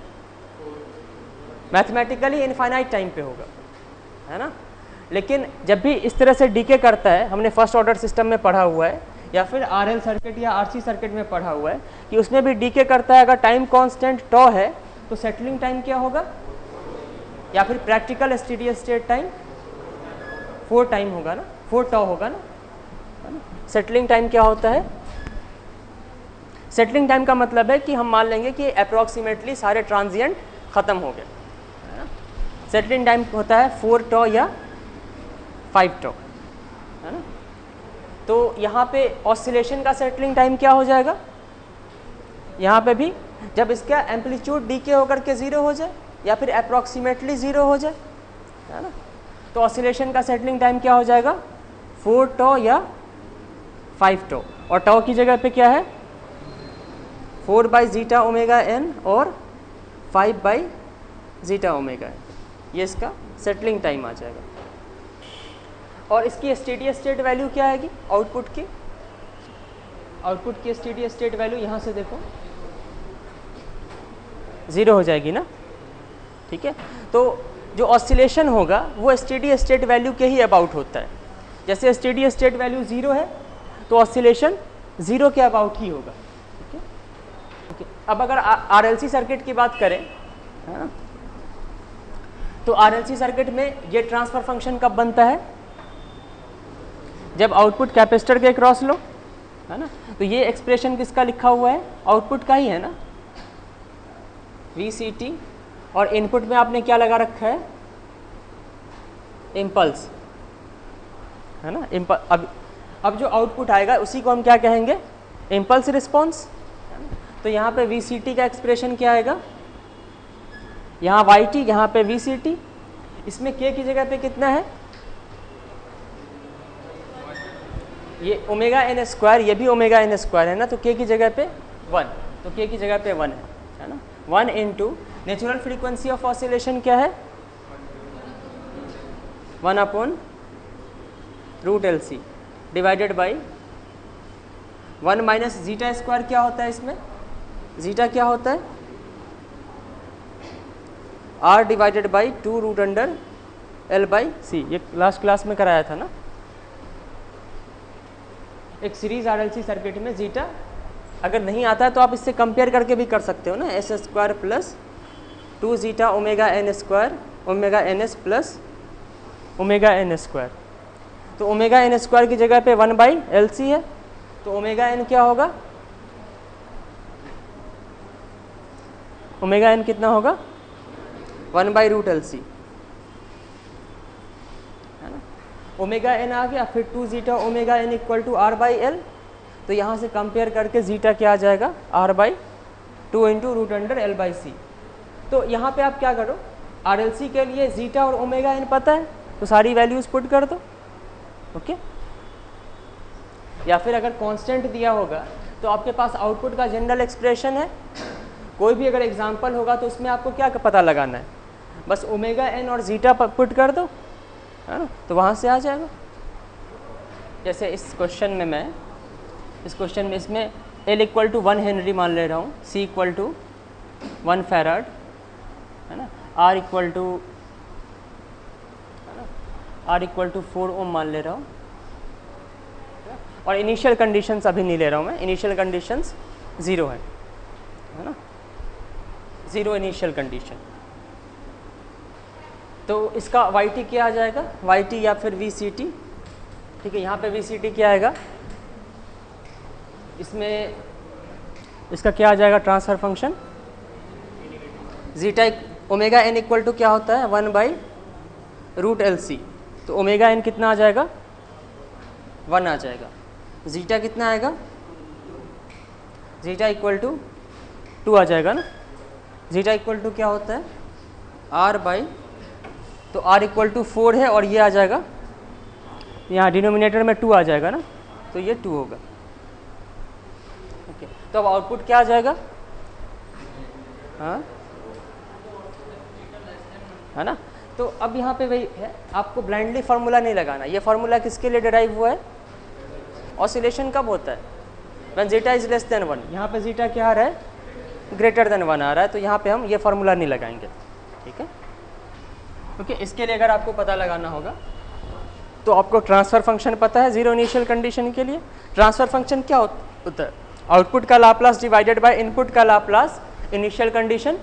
इनफाइनाइट टाइम पे होगा, है ना। लेकिन जब भी इस तरह से डीके करता है, हमने फर्स्ट ऑर्डर सिस्टम में पढ़ा हुआ है या फिर आरएल सर्किट या आरसी सर्किट में पढ़ा हुआ है कि उसमें भी डीके करता है, अगर टाइम कांस्टेंट टॉ है तो सेटलिंग टाइम क्या होगा, या फिर practical steady state time 4 time होगा ना, 4 टॉ होगा ना। सेटलिंग टाइम क्या होता है, सेटलिंग टाइम का मतलब है कि हम मान लेंगे कि अप्रॉक्सीमेटली सारे ट्रांजिएंट ख़त्म हो गए, है ना। सेटलिंग टाइम होता है 4 टॉ या 5 टॉ, है ना। तो यहाँ पे ऑसिलेशन का सेटलिंग टाइम क्या हो जाएगा, यहाँ पे भी जब इसका एम्पलीट्यूड डीके होकर के ज़ीरो हो जाए या फिर अप्रॉक्सीमेटली ज़ीरो हो जाए, है ना, तो ऑसिलेशन का सेटलिंग टाइम क्या हो जाएगा, 4 टॉ या 5 टॉ। और टॉ की जगह पे क्या है, 4/जीटा ओमेगा एन और 5/जीटा ओमेगा एन, ये इसका सेटलिंग टाइम आ जाएगा। और इसकी स्टेडी स्टेट वैल्यू क्या आएगी, आउटपुट की स्टेडी स्टेट वैल्यू यहाँ से देखो 0 हो जाएगी ना, ठीक है। तो जो ऑसिलेशन होगा वो स्टेडी स्टेट वैल्यू के ही अबाउट होता है। जैसे स्टेडी स्टेट वैल्यू 0 है तो ऑसिलेशन 0 के अबाउट ही होगा, ठीक है। अब अगर आरएलसी सर्किट की बात करें, है ना, तो आरएलसी सर्किट में ये ट्रांसफर फंक्शन कब बनता है, जब आउटपुट कैपेसिटर के क्रॉस लो, है ना। तो ये एक्सप्रेशन किसका लिखा हुआ है, आउटपुट का ही है ना, VCT, और इनपुट में आपने क्या लगा रखा है, इम्पल्स, है ना। अब जो आउटपुट आएगा उसी को हम क्या कहेंगे, इम्पल्स रिस्पॉन्स। तो यहाँ पे VCT का एक्सप्रेशन क्या आएगा, यहाँ YT, यहाँ पे VCT, इसमें K की जगह पे कितना है, ये ओमेगा एन स्क्वायर, ये भी ओमेगा एन स्क्वायर है ना, तो K की जगह पे 1, तो K की जगह पे 1 है ना। 1 into natural frequency of oscillation क्या है, 1/√LC divided by 1 minus zeta square क्या होता है, इसमें जीटा क्या होता है, R डिवाइडेड बाई 2√L/C, ये लास्ट क्लास में कराया था ना। एक सीरीज आरएलसी सर्किट में जीटा अगर नहीं आता है तो आप इससे कंपेयर करके भी कर सकते हो ना, S² plus 2 zeta omega N square omega NS plus omega N square. तो ओमेगा एन स्क्वायर की जगह पे 1/LC है, तो ओमेगा एन क्या होगा, ओमेगा एन कितना होगा, 1/√LC, है ना। ओमेगा एन आ गया, फिर 2 zeta omega n equal to R/L, तो यहाँ से कंपेयर करके जीटा क्या आ जाएगा, R/2 इंटू √L/C। तो यहाँ पे आप क्या करो, RLC के लिए जीटा और ओमेगा एन पता है तो सारी वैल्यूज़ पुट कर दो, ओके। या फिर अगर कांस्टेंट दिया होगा तो आपके पास आउटपुट का जनरल एक्सप्रेशन है, कोई भी अगर एग्जांपल होगा तो उसमें आपको क्या पता लगाना है, बस ओमेगा एन और जीटा पुट कर दो, है ना, तो वहाँ से आ जाएगा। जैसे इस क्वेश्चन में इसमें L इक्वल टू 1 हेनरी मान ले रहा हूँ, C इक्वल टू 1 फैराड, है ना, R इक्वल टू 4 ओम मान ले रहा हूँ, और इनिशियल कंडीशंस अभी नहीं ले रहा हूँ मैं, इनिशियल कंडीशंस 0 है ना, 0 इनिशियल कंडीशन। तो इसका YT क्या आ जाएगा, YT या फिर VCT, ठीक है। यहाँ पे VCT क्या आएगा, इसमें इसका क्या आ जाएगा transfer function, zeta omega n equal to क्या होता है 1/√LC, तो ओमेगा n कितना आ जाएगा 1 आ जाएगा। जीटा कितना आएगा, जीटा इक्वल टू 2 आ जाएगा ना। जीटा इक्वल टू क्या होता है R/, तो R इक्वल टू 4 है और ये आ जाएगा, यहाँ डिनोमिनेटर में 2 आ जाएगा ना, तो ये 2 होगा। ओके, तो अब आउटपुट क्या आ जाएगा, हाँ है ना। तो अब यहाँ पे वही है, आपको ब्लाइंडली फार्मूला नहीं लगाना। ये फार्मूला किसके लिए डिराइव हुआ है, ऑसिलेशन कब होता है, when zeta is less than 1। यहाँ पे जीटा क्या आ रहा है, ग्रेटर देन 1 आ रहा है, तो यहाँ पे हम ये फार्मूला नहीं लगाएंगे, ठीक है। ओके, इसके लिए अगर आपको पता लगाना होगा तो आपको ट्रांसफ़र फंक्शन पता है 0 इनिशियल कंडीशन के लिए। ट्रांसफ़र फंक्शन क्या होता है, आउटपुट का लाप्लास डिवाइडेड बाय इनपुट का Laplace initial condition.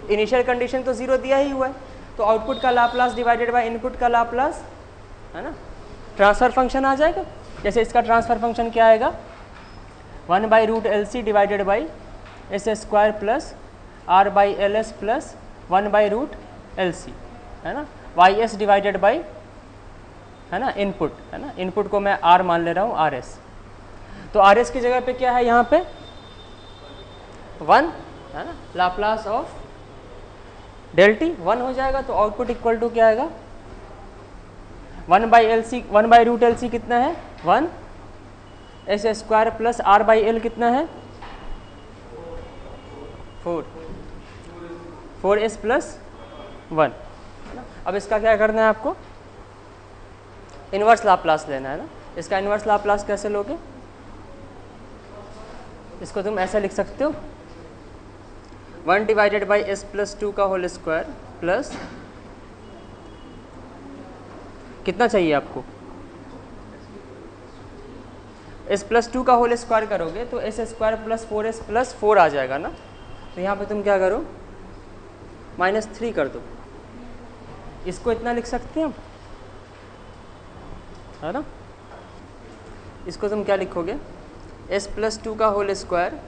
Initial condition तो 0 दिया ही हुआ है, तो आउटपुट का लाप्लास डिवाइडेड बाय इनपुट का लाप्लास, है ना, ट्रांसफ़र फंक्शन आ जाएगा। जैसे इसका ट्रांसफ़र फंक्शन क्या आएगा 1/√LC divided by S² plus R/LS plus 1/√LC, है ना, YS डिवाइडेड बाई, है ना, इनपुट, है ना, इनपुट को मैं R मान ले रहा हूँ RS। तो RS की जगह पे क्या है यहाँ पे 1, है ना, लाप्लास ऑफ डेल टी 1 हो जाएगा। तो आउटपुट इक्वल टू क्या आएगा 1/√LC कितना है 1, S² प्लस R/L कितना है 4S प्लस 1। अब इसका क्या करना है आपको, इन्वर्स लाप्लास लेना है ना। इसका इन्वर्स लाप्लास कैसे लोगे, इसको तुम ऐसा लिख सकते हो 1/(S+2) का होल स्क्वायर प्लस कितना चाहिए आपको, S+2 का होल स्क्वायर करोगे तो S² प्लस 4S प्लस 4 आ जाएगा ना। तो यहाँ पे तुम क्या करो -3 कर दो, इसको इतना लिख सकते हैं हम, है ना। इसको तुम क्या लिखोगे S+2 का होल स्क्वायर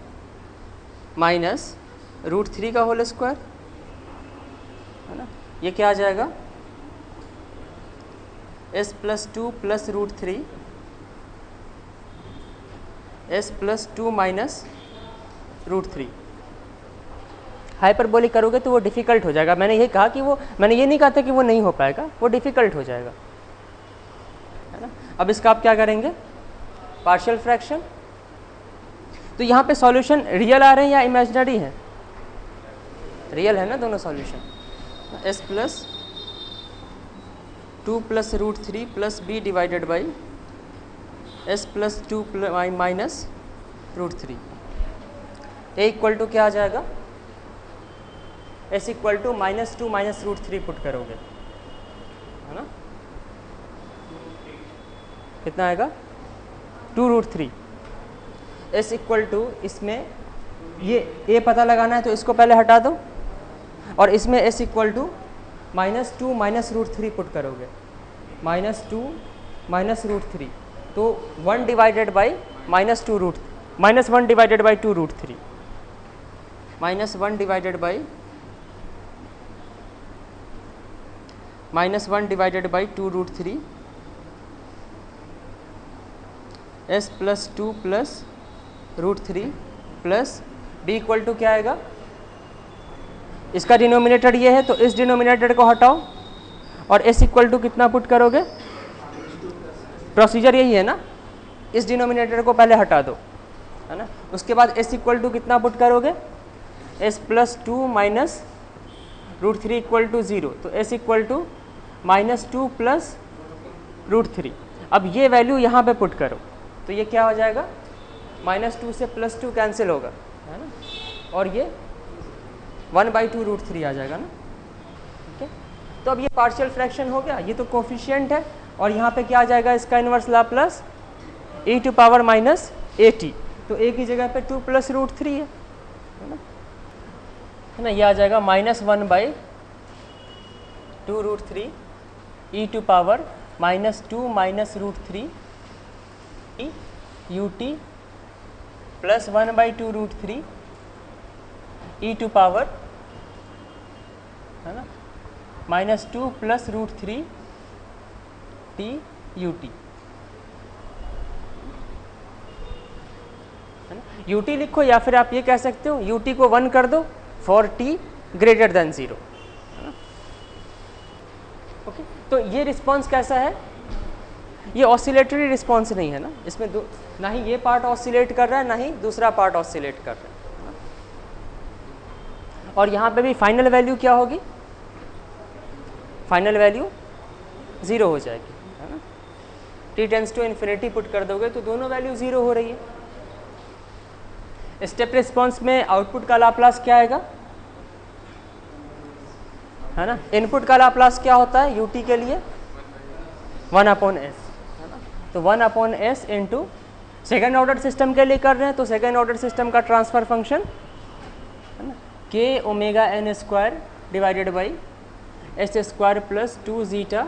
माइनस √3 का होल स्क्वायर, है ना। ये क्या आ जाएगा S+2 plus √3 S+2 minus √3। Hyperbolic करोगे तो वो डिफ़िकल्ट हो जाएगा। मैंने ये कहा कि मैंने ये नहीं कहा था कि वो नहीं हो पाएगा, वो डिफ़िकल्ट हो जाएगा, है ना। अब इसका आप क्या करेंगे पार्शियल फ्रैक्शन। तो यहाँ पे सॉल्यूशन रियल आ रहे हैं या इमेजिनरी है, रियल है ना दोनों solution. S+2 plus √3 plus b divided by S+2 minus √3। a equal to क्या आ जाएगा, S equal to -2 minus √3 put करोगे, है ना, कितना आएगा 2√3। S इक्वल टू, इसमें ये a पता लगाना है तो इसको पहले हटा दो, और इसमें S equal to -2 minus √3 put करोगे, -2 माइनस √3, तो 1 divided by -1 divided by 2√3 -1 divided by -1 divided by 2√3 S+2 plus √3 plus b equal to क्या आएगा, इसका डिनोमिनेटर ये है तो इस डिनोमिनेटर को हटाओ और s इक्वल टू कितना पुट करोगे, प्रोसीजर यही है ना, इस डिनोमिनेटर को पहले हटा दो, है ना। उसके बाद s इक्वल टू कितना पुट करोगे, S+2 माइनस √3 इक्वल टू 0, तो s इक्वल टू -2 प्लस √3। अब ये वैल्यू यहाँ पे पुट करो तो ये क्या हो जाएगा, -2 से +2 कैंसिल होगा, है ना, और ये 1/2√3 आ जाएगा ना, ठीक है। तो अब ये पार्शियल फ्रैक्शन हो गया, ये तो कोफिशिएंट है, और यहाँ पे क्या आ जाएगा इसका inverse Laplace e to power -at, तो a की जगह पे 2 + √3 है ना, ये आ जाएगा -1/2√3 e टू पावर -2 -√3 ut प्लस 1/2√3 e टू पावर, है ना, -2 + √3 t ut, है ना। ut लिखो या फिर आप ये कह सकते हो ut को 1 कर दो for t greater than 0, okay. तो ये रिस्पॉन्स कैसा है, ये ऑसिलेटरी रिस्पॉन्स नहीं है ना, इसमें ना ही ये पार्ट ऑसिलेट कर रहा है ना ही दूसरा पार्ट ऑसिलेट कर रहा है, और यहाँ पे भी फाइनल वैल्यू क्या होगी, फाइनल वैल्यू 0 हो जाएगी, है ना। t tends to infinity put कर दोगे तो दोनों वैल्यू 0 हो रही है। स्टेप रिस्पॉन्स में आउटपुट का लाप्लास क्या आएगा, है ना, इनपुट का लाप्लास क्या होता है ut के लिए 1/s, है ना, तो 1/s into second order system के लिए कर रहे हैं तो सेकेंड ऑर्डर सिस्टम का ट्रांसफर फंक्शन, है ना, k ω_n² divided by s² plus 2 zeta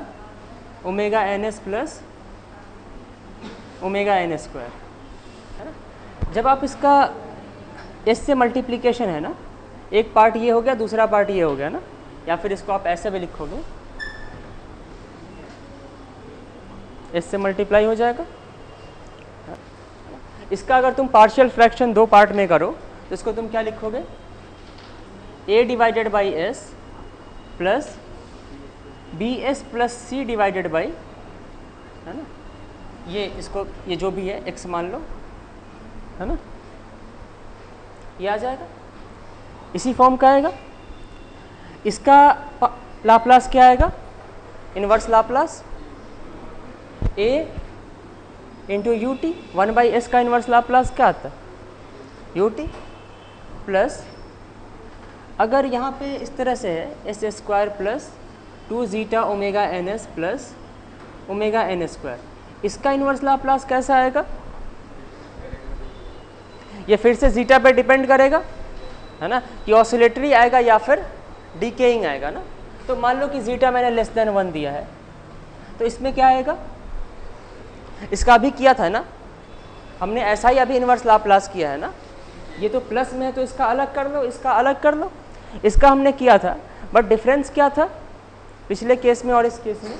ω_ns plus ω_n², है ना। जब आप इसका s से मल्टीप्लिकेशन है ना, एक पार्ट ये हो गया दूसरा पार्ट ये हो गया ना, या फिर इसको आप ऐसे भी लिखोगे, s से मल्टीप्लाई हो जाएगा। इसका अगर तुम पार्शियल फ्रैक्शन दो पार्ट में करो तो इसको तुम क्या लिखोगे, a divided by s plus bs plus c divided by, है ना, ये इसको ये जो भी है x मान लो, है ना, ये आ जाएगा, इसी फॉर्म का आएगा। इसका लाप्लास क्या आएगा, inverse Laplace a into ut, 1/s का इन्वर्स लाप्लास क्या आता है ut प्लस, अगर यहाँ पे इस तरह से है s² plus 2 zeta ω_ns plus ω_n², इसका इन्वर्स लाप्लास कैसा आएगा, ये फिर से जीटा पे डिपेंड करेगा, है ना, कि ऑसिलेटरी आएगा या फिर डीकेइंग आएगा ना। तो मान लो कि जीटा मैंने <1 दिया है तो इसमें क्या आएगा, इसका अभी किया था ना हमने, ऐसा ही अभी इन्वर्स लाप्लास किया है ना, ये तो प्लस में है तो इसका अलग कर लो, इसका अलग कर लो, इसका हमने किया था, बट डिफरेंस क्या था पिछले केस में और इस केस में,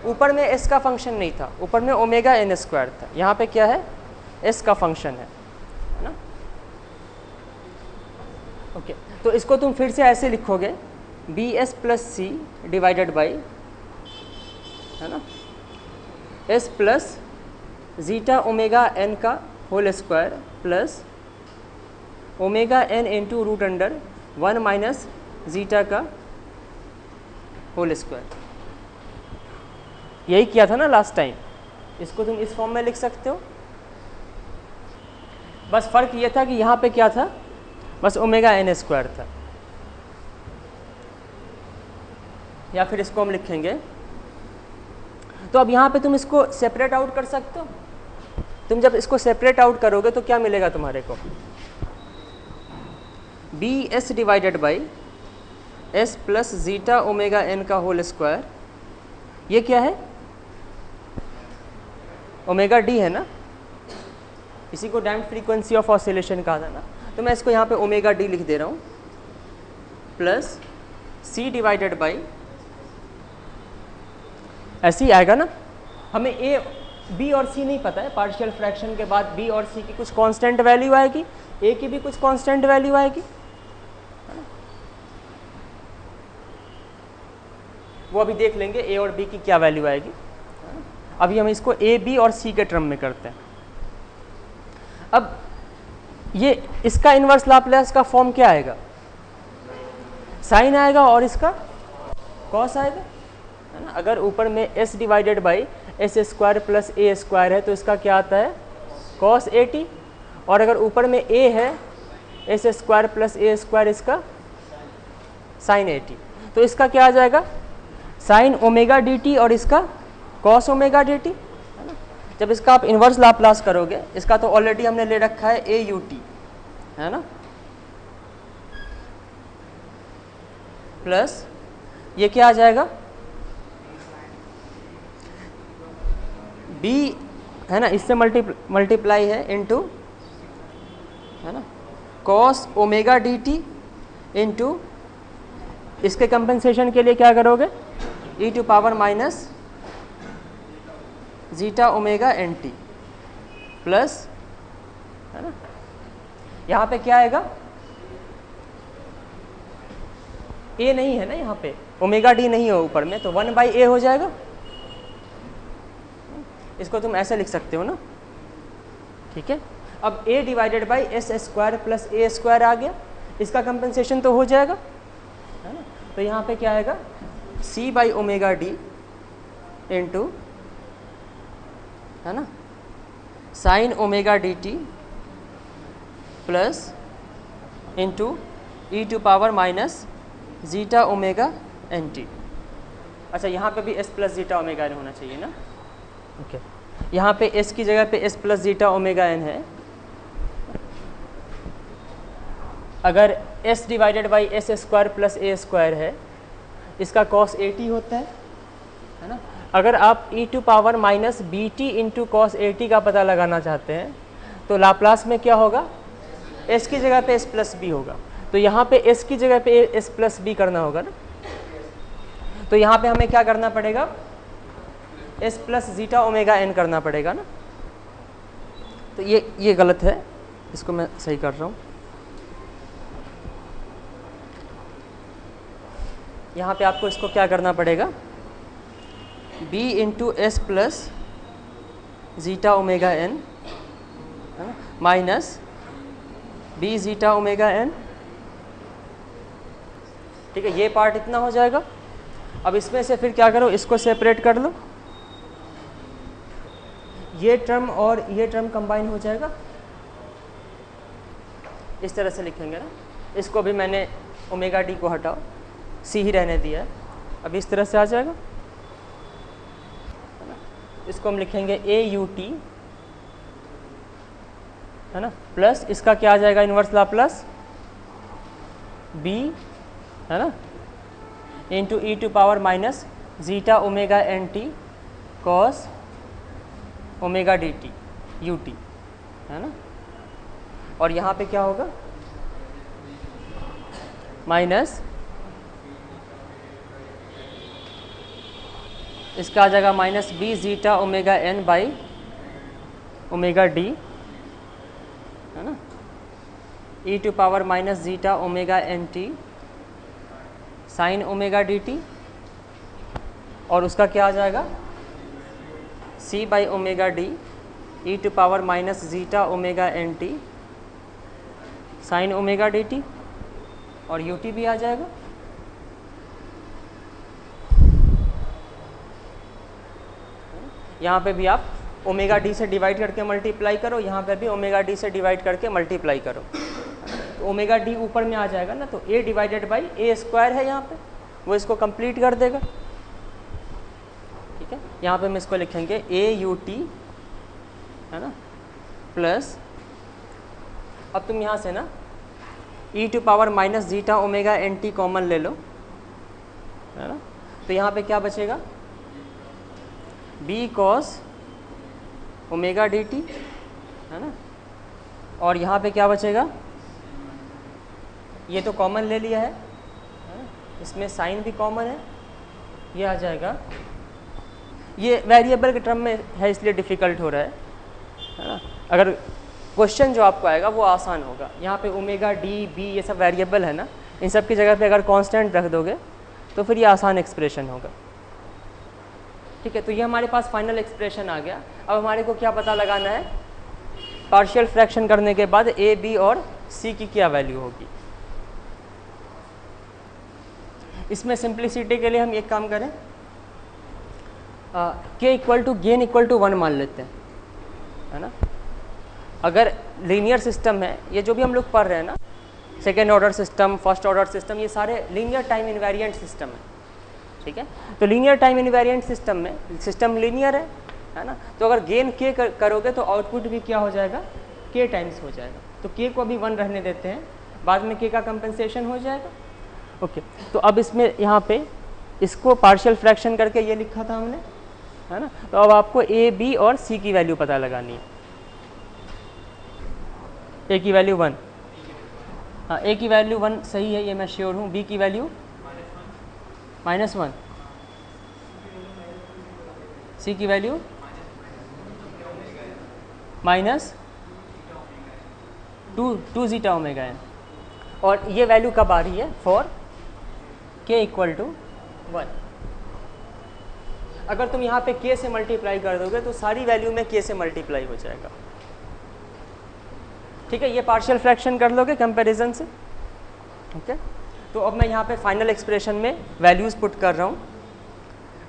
ऊपर में s का फंक्शन नहीं था, ऊपर में ω_n² था, यहाँ पे क्या है s का फंक्शन है ना, ओके। तो इसको तुम फिर से ऐसे लिखोगे bs plus c divided by, है ना, s प्लस जीटा ω_n का whole square plus ω_n into √1 minus zeta का होल स्क्वायर, यही किया था ना लास्ट टाइम, इसको तुम इस फॉर्म में लिख सकते हो। बस फर्क ये था कि यहाँ पे क्या था, बस ω_n² था, या फिर इसको हम लिखेंगे, तो अब यहाँ पे तुम इसको सेपरेट आउट कर सकते हो। तुम जब इसको सेपरेट आउट करोगे तो क्या मिलेगा तुम्हारे को, bs divided by s plus zeta ω_n का होल स्क्वायर, ये क्या है ω_d है ना, इसी को डैम्प्ड फ्रीक्वेंसी ऑफ ऑसिलेशन कहा था ना, तो मैं इसको यहाँ पे ω_d लिख दे रहा हूँ, प्लस c डिवाइडेड बाई, ऐसे ही आएगा ना, हमें a b और c नहीं पता है, पार्शियल फ्रैक्शन के बाद b और c की कुछ कांस्टेंट वैल्यू आएगी, a की भी कुछ कांस्टेंट वैल्यू आएगी, वो अभी देख लेंगे a और b की क्या वैल्यू आएगी। अभी हम इसको a b और c के टर्म में करते हैं। अब ये इसका इन्वर्स लाप्लास का फॉर्म क्या आएगा, साइन आएगा और इसका कॉस आएगा, है ना। अगर ऊपर में s divided by S square plus A square है तो इसका क्या आता है cos 80, और अगर ऊपर में a है S square plus A square इसका sin 80, तो इसका क्या आ जाएगा sin ओमेगा डी टी और इसका cos ओमेगा डी टी, है ना। जब इसका आप इन्वर्स लाप्लास करोगे, इसका तो ऑलरेडी हमने ले रखा है ए यू टी, है ना, प्लस ये क्या आ जाएगा b, है ना, इससे मल्टीप्लाई है इनटू, है ना, cos omega d t into इसके कंपेंसेशन के लिए क्या करोगे e to power minus zeta omega n t plus, है ना, यहाँ पे क्या आएगा a नहीं है ना, यहाँ पे ओमेगा डी नहीं है ऊपर में, तो 1/a हो जाएगा। इसको तुम ऐसे लिख सकते हो ना, ठीक है। अब a divided by S square plus A square आ गया, इसका कंपेंसेशन तो हो जाएगा, है ना। तो यहाँ पे क्या आएगा c by omega d into, है ना, sine omega d t plus into E to power minus zeta omega n t. अच्छा, यहाँ पे भी s plus zeta omega n होना चाहिए ना, ओके। यहाँ पे s की जगह पे s plus zeta omega n है। अगर s divided by S square plus A square है, इसका cos 80 होता है ना। अगर आप e to power minus B t into cos 80 का पता लगाना चाहते हैं तो लाप्लास में क्या होगा, s की जगह पे s प्लस बी होगा, तो यहाँ पे s की जगह पे s प्लस बी करना होगा ना। तो यहाँ पे हमें क्या करना पड़ेगा, s plus zeta omega n करना पड़ेगा ना। तो ये गलत है, इसको मैं सही कर रहा हूँ। यहाँ पे आपको इसको क्या करना पड़ेगा, b into s plus zeta omega n, है ना, minus b zeta omega n, ठीक है। ये पार्ट इतना हो जाएगा। अब इसमें से फिर क्या करो, इसको सेपरेट कर लो, ये टर्म और ये टर्म कंबाइन हो जाएगा, इस तरह से लिखेंगे ना। इसको भी मैंने ओमेगा डी को हटाओ, सी ही रहने दिया है, अब इस तरह से आ जाएगा, है ना। इसको हम लिखेंगे ए यू टी, है ना, प्लस इसका क्या आ जाएगा इन्वर्स लाप्लास बी, है ना, into E to power minus zeta omega n t cos omega d t U T, है ना। और यहाँ पे क्या होगा माइनस, इसका आ जाएगा minus b zeta omega n by omega d, है ना, ई to power minus zeta omega n t sine omega d t, और उसका क्या आ जाएगा c by omega d e to power minus zeta omega n t sine omega d t, और u t भी आ जाएगा। यहाँ पे भी आप ओमेगा डी से डिवाइड करके मल्टीप्लाई करो, यहाँ पे भी ओमेगा डी से डिवाइड करके मल्टीप्लाई करो, तो ओमेगा डी ऊपर में आ जाएगा ना, तो a divided by A square है यहाँ पे, वो इसको कंप्लीट कर देगा, ठीक है। यहाँ पे हम इसको लिखेंगे ए यू टी, है ना, प्लस अब तुम यहाँ से ना e to power minus zeta omega n t common ले लो, है ना, तो यहाँ पे क्या बचेगा b cos omega d t, है ना, और यहाँ पे क्या बचेगा, ये तो कॉमन ले लिया है ना, इसमें साइन भी कॉमन है, ये आ जाएगा। ये वेरिएबल के टर्म में है इसलिए डिफ़िकल्ट हो रहा है ना। अगर क्वेश्चन जो आपको आएगा वो आसान होगा। यहाँ पे ओमेगा डी बी ये सब वेरिएबल है ना, इन सब की जगह पे अगर कांस्टेंट रख दोगे तो फिर ये आसान एक्सप्रेशन होगा, ठीक है। तो ये हमारे पास फाइनल एक्सप्रेशन आ गया। अब हमारे को क्या पता लगाना है, पार्शियल फ्रैक्शन करने के बाद ए बी और सी की क्या वैल्यू होगी। इसमें सिंप्लिसिटी के लिए हम एक काम करें, k equal to gain equal to 1 मान लेते हैं, है ना। अगर लीनियर सिस्टम है, ये जो भी हम लोग पढ़ रहे हैं ना, second order system, first order system, ये सारे लीनियर टाइम इनवेरिएंट सिस्टम है, ठीक है। तो लीनियर टाइम इनवेरिएंट सिस्टम में सिस्टम लीनियर है ना, तो अगर गेन के करोगे तो आउटपुट भी क्या हो जाएगा, के टाइम्स हो जाएगा। तो के को अभी 1 रहने देते हैं, बाद में के का कंपनसेशन हो जाएगा। ओके, तो अब इसमें यहाँ पे इसको पार्शियल फ्रैक्शन करके ये लिखा था हमने, है ना। तो अब आपको ए, बी और सी की वैल्यू पता लगानी है। ए की वैल्यू 1, हाँ ए की वैल्यू 1 सही है, ये मैं श्योर हूँ। बी की वैल्यू -1, सी की वैल्यू -2 जीटा ओमेगा एन। और ये वैल्यू कब आ रही है, फॉर के इक्वल टू 1। अगर तुम यहाँ पे के से मल्टीप्लाई कर दोगे तो सारी वैल्यू में के से मल्टीप्लाई हो जाएगा, ठीक है। ये पार्शियल फ्रैक्शन कर लोगे कंपैरिजन से, ओके। तो अब मैं यहाँ पे फाइनल एक्सप्रेशन में वैल्यूज़ पुट कर रहा हूँ।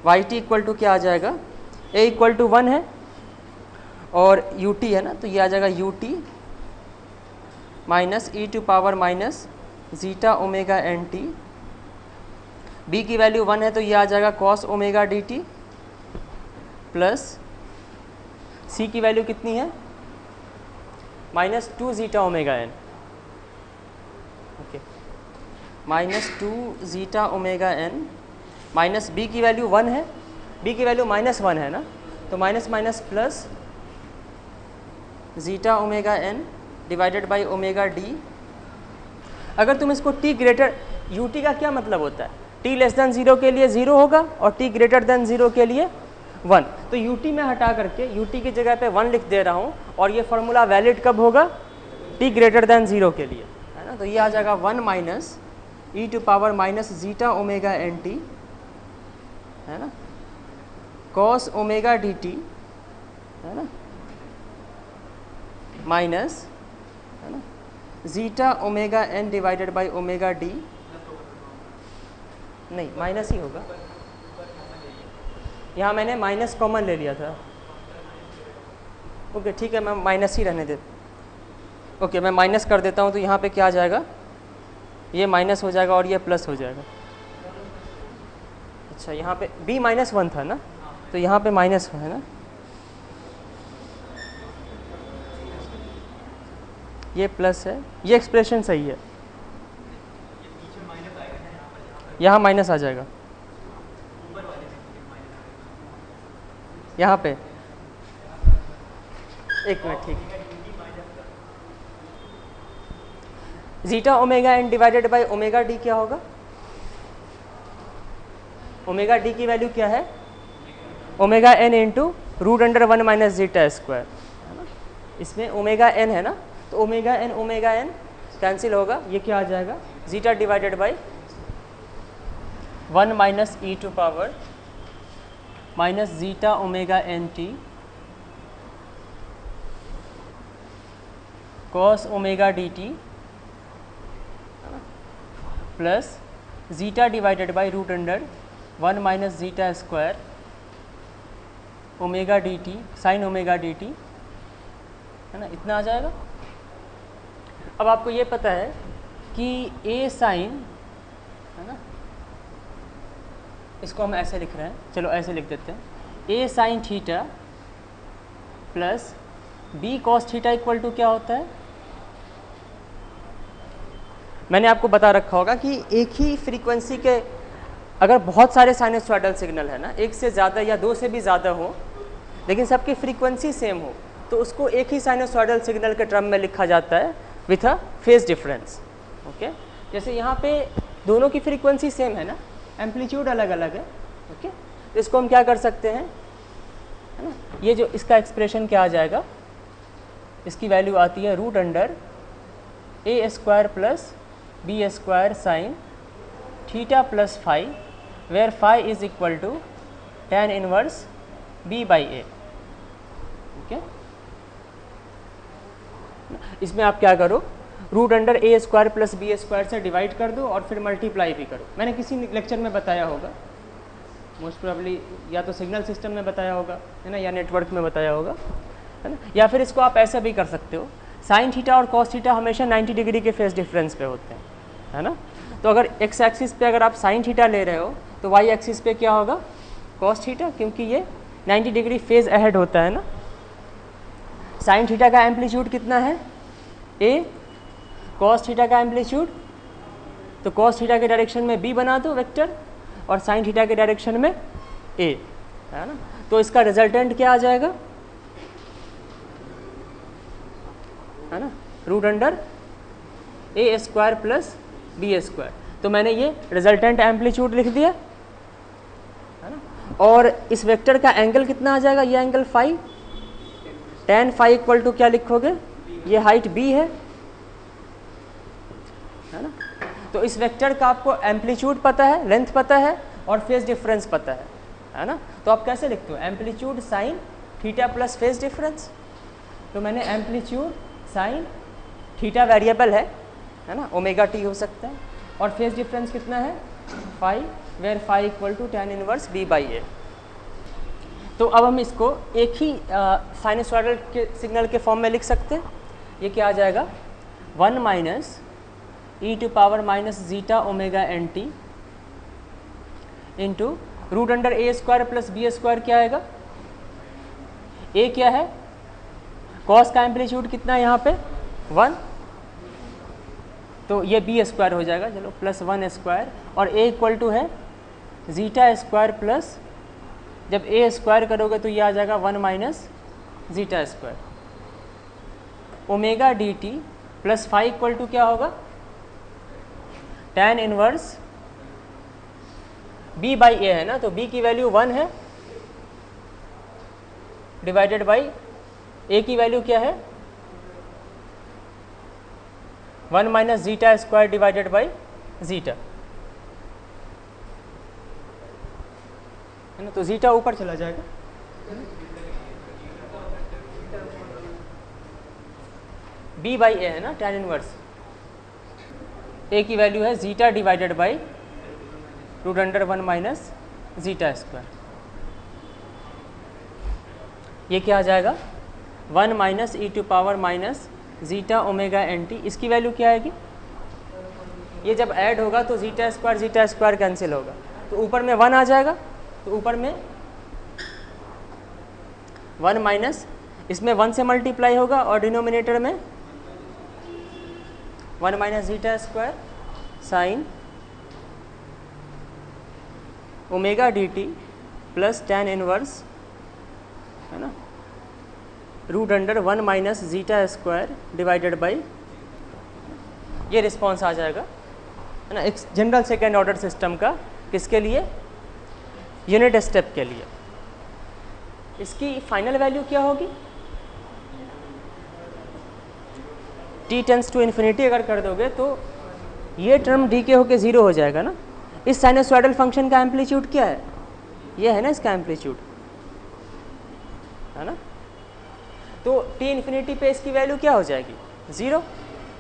वाई टी इक्वल टू क्या आ जाएगा, ए इक्वल टू 1 है और यू टी है ना, तो ये आ जाएगा u t minus e to power minus zeta omega n t. B की वैल्यू 1 है तो ये आ जाएगा cos omega d t plus c की वैल्यू कितनी है, -2 zeta omega n, okay, -2 zeta omega n minus b की वैल्यू 1 है, बी की वैल्यू -1 है ना, तो minus minus plus zeta omega n divided by omega d. अगर तुम इसको t ग्रेटर, यू टी का क्या मतलब होता है, t लेस देन 0 के लिए 0 होगा और t ग्रेटर देन 0 के लिए 1। तो यू टी में हटा करके यू टी की जगह पे 1 लिख दे रहा हूँ, और ये फार्मूला वैलिड कब होगा, t ग्रेटर देन 0 के लिए, है ना। तो ये आ जाएगा 1 minus e to power minus zeta omega n t, है ना, कॉस ओमेगा डी टी, है ना, माइनस, है ना, zeta omega n divided by omega d. नहीं, माइनस ही होगा, यहाँ मैंने माइनस कॉमन ले लिया था। ओके ठीक है, मैं माइनस ही रहने दे, ओके मैं माइनस कर देता हूँ। तो यहाँ पे क्या आ जाएगा, ये माइनस हो जाएगा और ये प्लस हो जाएगा। अच्छा, यहाँ पे b -1 था ना, तो यहाँ पे माइनस है ना, ये प्लस है, ये एक्सप्रेशन सही है, यहाँ माइनस आ जाएगा, यहाँ पे एक मिनट, ठीक है। Zeta omega n divided by omega d क्या होगा, ओमेगा डी की वैल्यू क्या है, omega N into √1 minus zeta square, है ना। इसमें ओमेगा एन है ना, तो ओमेगा एन कैंसिल होगा, ये क्या आ जाएगा, zeta divided by 1 minus e to power minus zeta omega n t cos omega d t plus zeta divided by √1 minus zeta square omega d t sine omega d t, है ना, इतना आ जाएगा। अब आपको ये पता है कि ए साइन, है ना, इसको हम ऐसे लिख रहे हैं, चलो ऐसे लिख देते हैं, a sine theta plus b cos theta equal to क्या होता है, मैंने आपको बता रखा होगा कि एक ही फ्रीक्वेंसी के अगर बहुत सारे साइनसॉइडल सिग्नल है ना, एक से ज़्यादा या दो से भी ज़्यादा हो, लेकिन सबकी फ्रीक्वेंसी सेम हो, तो उसको एक ही साइनसॉइडल सिग्नल के टर्म में लिखा जाता है with a phase difference, okay. जैसे यहाँ पे दोनों की फ्रीक्वेंसी सेम है ना, एम्पलीट्यूड अलग अलग है, ओके। तो इसको हम क्या कर सकते हैं, है ना, ये जो इसका एक्सप्रेशन क्या आ जाएगा, इसकी वैल्यू आती है √A² plus B² sine theta plus phi, where phi is equal to tan inverse B/A, okay. इसमें आप क्या करो, √A² प्लस B² से डिवाइड कर दो और फिर मल्टीप्लाई भी करो, मैंने किसी लेक्चर में बताया होगा। मोस्ट प्रोबेबली या तो सिग्नल सिस्टम में बताया होगा, है ना, या नेटवर्क में बताया होगा, है ना। या फिर इसको आप ऐसा भी कर सकते हो, साइन थीटा और कॉस थीटा हमेशा 90 डिग्री के फेस डिफरेंस पे होते हैं, है ना। तो अगर एक्स एक्सिस पे अगर आप साइन थीटा ले रहे हो तो वाई एक्सिस पे क्या होगा, कॉस थीटा, क्योंकि ये 90 डिग्री फेज अहेड होता है ना। साइन थीटा का एम्पलीट्यूड कितना है, ए, कॉस थीटा का एम्पलीट्यूड, तो कॉस थीटा के डायरेक्शन में बी बना दो वेक्टर और साइन थीटा के डायरेक्शन में ए, है ना। तो इसका रिजल्टेंट क्या आ जाएगा, है ना, root under a square plus b square. तो मैंने ये रिजल्टेंट एम्पलीट्यूड लिख दिया, है ना। और इस वेक्टर का एंगल कितना आ जाएगा, ये angle phi, tan phi equal to क्या लिखोगे, ये हाइट b है ना। तो इस वेक्टर का आपको एम्पलीट्यूड पता है, लेंथ पता है और फेज डिफरेंस पता है ना। तो आप कैसे लिखते हो, amplitude sign theta plus phase difference. तो मैंने एम्पलीट्यूड साइन थीटा वेरिएबल है ना, ओमेगा टी हो सकता है, और फेज डिफरेंस कितना है, phi, where phi equal to tan inverse b by a. तो अब हम इसको एक ही साइनसॉइडल के सिग्नल के फॉर्म में लिख सकते हैं। ये क्या आ जाएगा, 1 minus e to power minus zeta omega n t into root under a square plus b square. क्या आएगा, ए क्या है, कॉस का एम्पलीट्यूड कितना है यहाँ पे 1, तो ये बी स्क्वायर हो जाएगा, चलो, प्लस 1 स्क्वायर, और ए इक्वल टू है जीटा स्क्वायर प्लस, जब ए स्क्वायर करोगे तो ये आ जाएगा 1 minus zeta square omega d t plus phi equal to क्या होगा, tan inverse b by a है ना, तो b की वैल्यू 1 है, डिवाइडेड बाई a की वैल्यू क्या है, 1 minus zeta square divided by zeta, है ना। तो जीटा ऊपर चला जाएगा, b बाई ए है ना, tan इनवर्स a की वैल्यू है zeta divided by root under 1 minus zeta square. ये क्या आ जाएगा, 1 minus e to power minus zeta omega n t, इसकी वैल्यू क्या आएगी, ये जब ऐड होगा तो जीटा स्क्वायर कैंसिल होगा, तो ऊपर में 1 आ जाएगा, तो ऊपर में 1 माइनस, इसमें 1 से मल्टीप्लाई होगा और डिनोमिनेटर में 1 minus zeta square sine omega d t plus tan inverse, है ना, root under 1 minus zeta square divided by, ये रिस्पॉन्स आ जाएगा, है ना, एक जनरल सेकेंड ऑर्डर सिस्टम का, किसके लिए, यूनिट स्टेप के लिए। इसकी फाइनल वैल्यू क्या होगी, t टेंस टू इन्फिनिटी अगर कर दोगे तो ये टर्म डी के होके 0 हो जाएगा ना। इस साइनसॉइडल फंक्शन का एम्पलीट्यूड क्या है, ये है ना इसका एम्पलीट्यूड, है ना। तो t इन्फिनिटी पे इसकी वैल्यू क्या हो जाएगी, 0,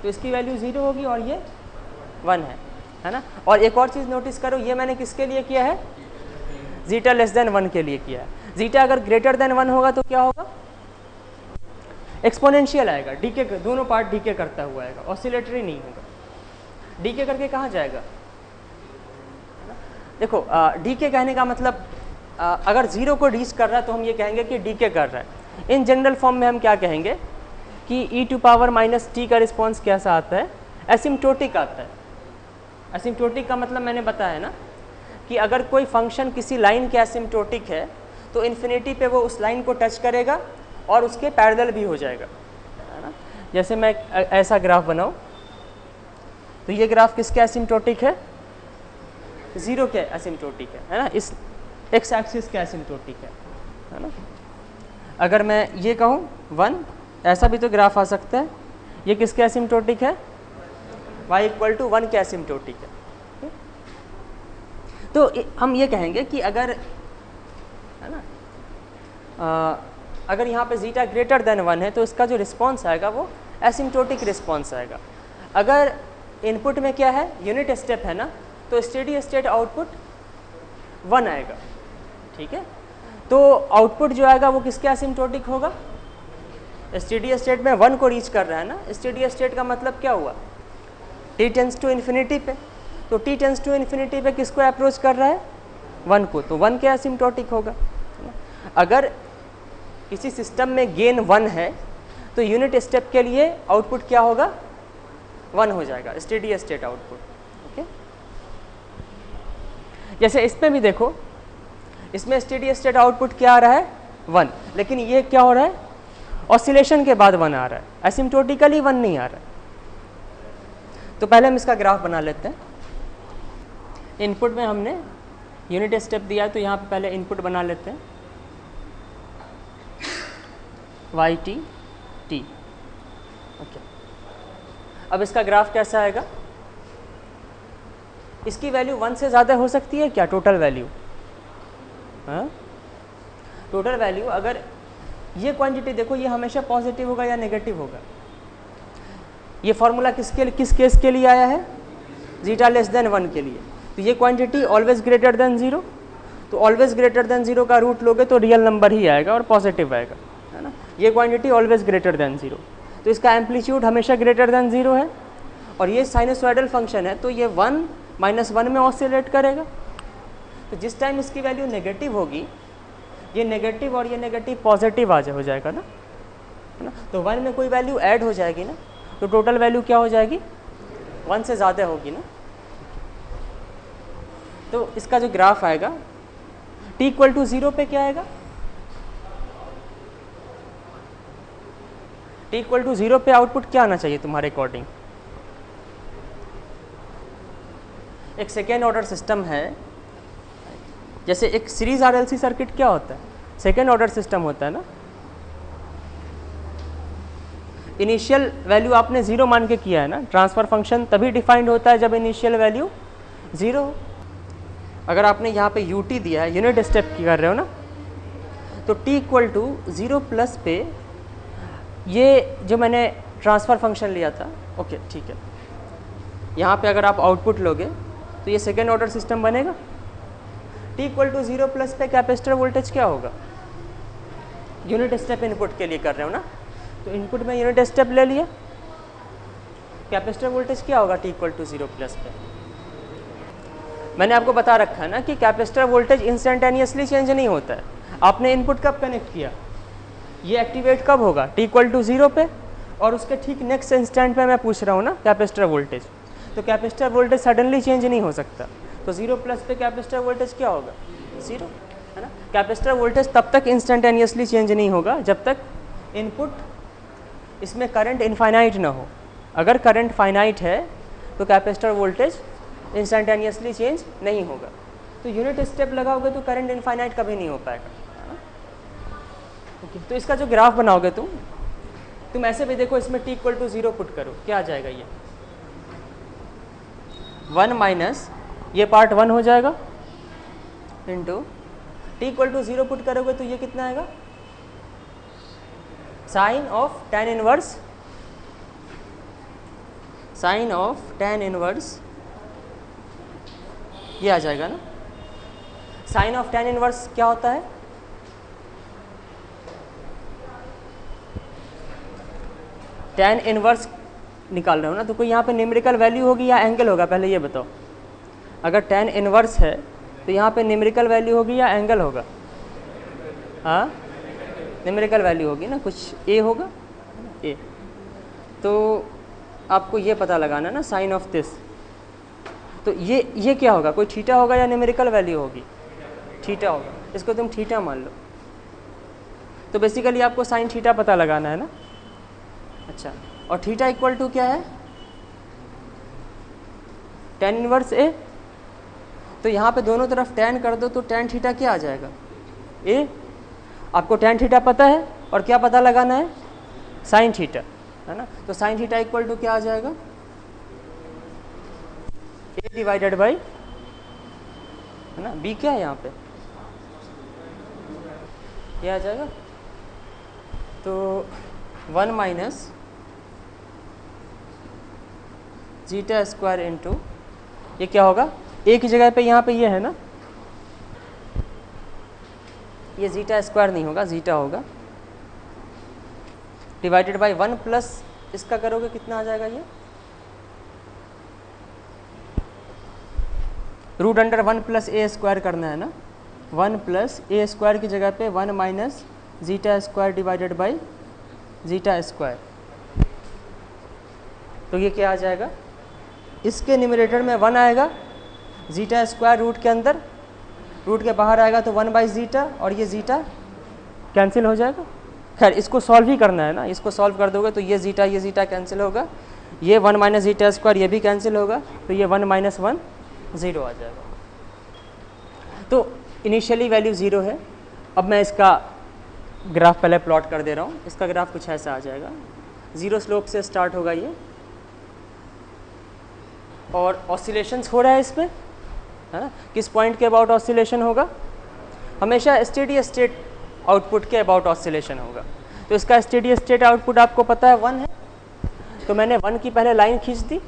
तो इसकी वैल्यू 0 होगी और ये 1 है ना। और एक और चीज़ नोटिस करो, ये मैंने किसके लिए किया है, जीटा लेस देन 1 के लिए किया है। जीटा अगर ग्रेटर देन 1 होगा तो क्या होगा, एक्सपोनेंशियल आएगा, डीके, दोनों पार्ट डीके करता हुआ आएगा, ऑसिलेटरी नहीं होगा। डीके करके कहाँ जाएगा, देखो डीके कहने का मतलब अगर 0 को रीच कर रहा है तो हम ये कहेंगे कि डीके कर रहा है। इन जनरल फॉर्म में हम क्या कहेंगे कि ई टू पावर माइनस टी का रिस्पॉन्स कैसा आता है, एसिम्प्टोटिक आता है। एसिम्प्टोटिक का मतलब मैंने बताया ना कि अगर कोई फंक्शन किसी लाइन के एसिम्प्टोटिक है तो इन्फिनिटी पे वो उस लाइन को टच करेगा और उसके पैरेलल भी हो जाएगा, है ना। जैसे मैं ऐसा ग्राफ बनाऊं तो ये ग्राफ किसके एसिम्प्टोटिक है, 0 के एसिम्प्टोटिक है ना, इस एक्स एक्सिस के एसिम्प्टोटिक है ना। अगर मैं ये कहूँ 1, ऐसा भी तो ग्राफ आ सकता है, ये किसके एसिम्प्टोटिक है, y इक्वल टू 1 के एसिम्प्टोटिक है। तो हम ये कहेंगे कि अगर, है ना, अगर यहाँ पे जीटा ग्रेटर देन 1 है तो इसका जो रिस्पॉन्स आएगा वो एसिम्प्टोटिक रिस्पॉन्स आएगा। अगर इनपुट में क्या है, यूनिट स्टेप है ना, तो स्टेडी स्टेट आउटपुट 1 आएगा, ठीक है। तो आउटपुट जो आएगा वो किसके एसिम्प्टोटिक होगा? स्टेडी स्टेट में 1 को रीच कर रहा है ना। स्टेडी स्टेट का मतलब क्या हुआ? t टेंस टू इन्फिनिटी पे। तो t टेंस टू इन्फिनिटी पे किसको अप्रोच कर रहा है? 1 को। तो 1 के एसिम्प्टोटिक होगा। अगर किसी सिस्टम में गेन 1 है तो यूनिट स्टेप के लिए आउटपुट क्या होगा? 1 हो जाएगा, स्टेडी स्टेट आउटपुट। ओके, जैसे इसमें भी देखो, इसमें स्टेडी स्टेट आउटपुट क्या आ रहा है? 1, लेकिन ये क्या हो रहा है? ऑसिलेशन के बाद 1 आ रहा है, एसिम्प्टोटिकली 1 नहीं आ रहा है। तो पहले हम इसका ग्राफ बना लेते हैं। इनपुट में हमने यूनिट स्टेप दिया है, तो यहाँ पे पहले इनपुट बना लेते हैं, वाई टी टी। ओके, अब इसका ग्राफ कैसा आएगा? इसकी वैल्यू 1 से ज़्यादा हो सकती है क्या? टोटल वैल्यू, हाँ, टोटल वैल्यू। अगर ये क्वांटिटी देखो, ये हमेशा पॉजिटिव होगा या नेगेटिव होगा? ये फॉर्मूला किस केस के लिए आया है? जीटा लेस देन 1 के लिए। तो ये क्वांटिटी ऑलवेज ग्रेटर देन 0, तो ऑलवेज ग्रेटर देन 0 का रूट लोगे तो रियल नंबर ही आएगा और पॉजिटिव आएगा, है ना। ये क्वांटिटी ऑलवेज ग्रेटर देन 0, तो इसका एम्पलीट्यूड हमेशा ग्रेटर देन 0 है। और ये साइनसॉइडल फंक्शन है, तो ये 1 - 1 में ऑसिलेट करेगा। तो जिस टाइम इसकी वैल्यू नेगेटिव होगी, ये नेगेटिव और ये नेगेटिव पॉजिटिव हो जाएगा ना, है ना। तो 1 में कोई वैल्यू ऐड हो जाएगी ना, तो टोटल वैल्यू क्या हो जाएगी? 1 से ज़्यादा होगी ना। तो इसका जो ग्राफ आएगा t = 0 पे क्या आएगा? t = 0 पे आउटपुट क्या आना चाहिए तुम्हारे अकॉर्डिंग? एक सेकेंड ऑर्डर सिस्टम है, जैसे एक सीरीज RLC सर्किट क्या होता है? सेकेंड ऑर्डर सिस्टम होता है ना। इनिशियल वैल्यू आपने 0 मान के किया है ना। ट्रांसफ़र फंक्शन तभी डिफाइंड होता है जब इनिशियल वैल्यू 0 हो। अगर आपने यहाँ पे ut दिया है, यूनिट स्टेप की कर रहे हो ना, तो t = 0 प्लस पे ये जो मैंने ट्रांसफ़र फंक्शन लिया था, ओके ठीक है, यहाँ पे अगर आप आउटपुट लोगे तो ये सेकेंड ऑर्डर सिस्टम बनेगा। t = 0 प्लस पे कैपेसिटर वोल्टेज क्या होगा? यूनिट स्टेप इनपुट के लिए कर रहे हो ना, तो इनपुट में यूनिट स्टेप ले लिया, कैपेसिटर वोल्टेज क्या होगा t = 0 प्लस पे? मैंने आपको बता रखा है ना कि कैपेसिटर वोल्टेज इंस्टेंटेनियसली चेंज नहीं होता है। आपने इनपुट कब कनेक्ट किया? ये एक्टिवेट कब होगा? t = 0 पे, और उसके ठीक नेक्स्ट इंस्टेंट पे मैं पूछ रहा हूँ ना कैपेसिटर वोल्टेज। तो कैपेसिटर वोल्टेज सडनली चेंज नहीं हो सकता, तो 0 प्लस पे कैपेसिटर वोल्टेज क्या होगा? 0, है ना। कैपेसिटर वोल्टेज तब तक इंस्टेंटेनियसली चेंज नहीं होगा जब तक इनपुट इसमें करंट इनफाइनाइट ना हो। अगर करंट फाइनाइट है तो कैपेसिटर वोल्टेज इंस्टेंटेनियसली चेंज नहीं होगा। तो यूनिट स्टेप लगाओगे तो करंट इनफाइनाइट कभी नहीं हो पाएगा, है ना। ओके, तो इसका जो ग्राफ बनाओगे तुम ऐसे भी देखो, इसमें t = 0 पुट करो, क्या आ जाएगा? ये 1 माइनस ये पार्ट 1 हो जाएगा, इंटू t = 0 पुट करोगे तो ये कितना आएगा? साइन ऑफ tan इनवर्स ये आ जाएगा ना। साइन ऑफ tan इनवर्स क्या होता है? tan इनवर्स निकाल रहे हो ना, तो कोई यहाँ पे न्यूमेरिकल वैल्यू होगी या एंगल होगा? पहले ये बताओ। अगर tan इनवर्स है तो यहाँ पे न्यूमेरिकल वैल्यू होगी या एंगल होगा? हाँ, न्यूमेरिकल वैल्यू होगी ना, कुछ a होगा, a। तो आपको ये पता लगाना ना साइन ऑफ दिस, तो ये क्या होगा? कोई थीटा होगा या न्यूमेरिकल वैल्यू होगी? थीटा होगा, इसको तुम थीटा मान लो। तो बेसिकली आपको साइन थीटा पता लगाना है ना। अच्छा, और थीटा = क्या है? tan inverse a। तो यहाँ पे दोनों तरफ tan कर दो तो tan थीटा क्या आ जाएगा? a। आपको tan थीटा पता है और क्या पता लगाना है? साइन थीटा, है ना। तो साइन थीटा = क्या आ जाएगा? a डिवाइडेड बाई, है ना, b क्या है यहाँ पे? ये आ जाएगा। तो 1 माइनस जीटा स्क्वायर इंटू ये क्या होगा? a की जगह पे यहाँ पे ये है ना, ये जीटा स्क्वायर नहीं होगा, जीटा होगा, डिवाइडेड बाय 1 प्लस इसका करोगे कितना आ जाएगा, ये root under 1 plus A square करना है ना, 1 प्लस ए स्क्वायर की जगह पे 1 minus zeta square divided by zeta square. तो ये क्या आ जाएगा, इसके न्यूमरेटर में 1 आएगा, जीटा स्क्वायर रूट के अंदर, रूट के बाहर आएगा तो 1 बाई जीटा, और ये जीटा कैंसिल हो जाएगा। खैर इसको सॉल्व ही करना है ना, इसको सॉल्व कर दोगे तो ये जीटा कैंसिल होगा, ये 1 माइनस जीटा स्क्वायर ये भी कैंसिल होगा, तो ये 1 माइनस 1 0 आ जाएगा। तो इनिशियली वैल्यू 0 है। अब मैं इसका ग्राफ पहले प्लॉट कर दे रहा हूँ। इसका ग्राफ कुछ ऐसा आ जाएगा, 0 स्लोप से स्टार्ट होगा ये, और ऑसिलेशंस हो रहा है इसमें, है ना। किस पॉइंट के अबाउट ऑसिलेशन होगा, हमेशा स्टेडी स्टेट आउटपुट के अबाउट ऑसिलेशन होगा। तो इसका स्टेडी स्टेट आउटपुट आपको पता है 1 है, तो मैंने 1 की पहले लाइन खींच दी,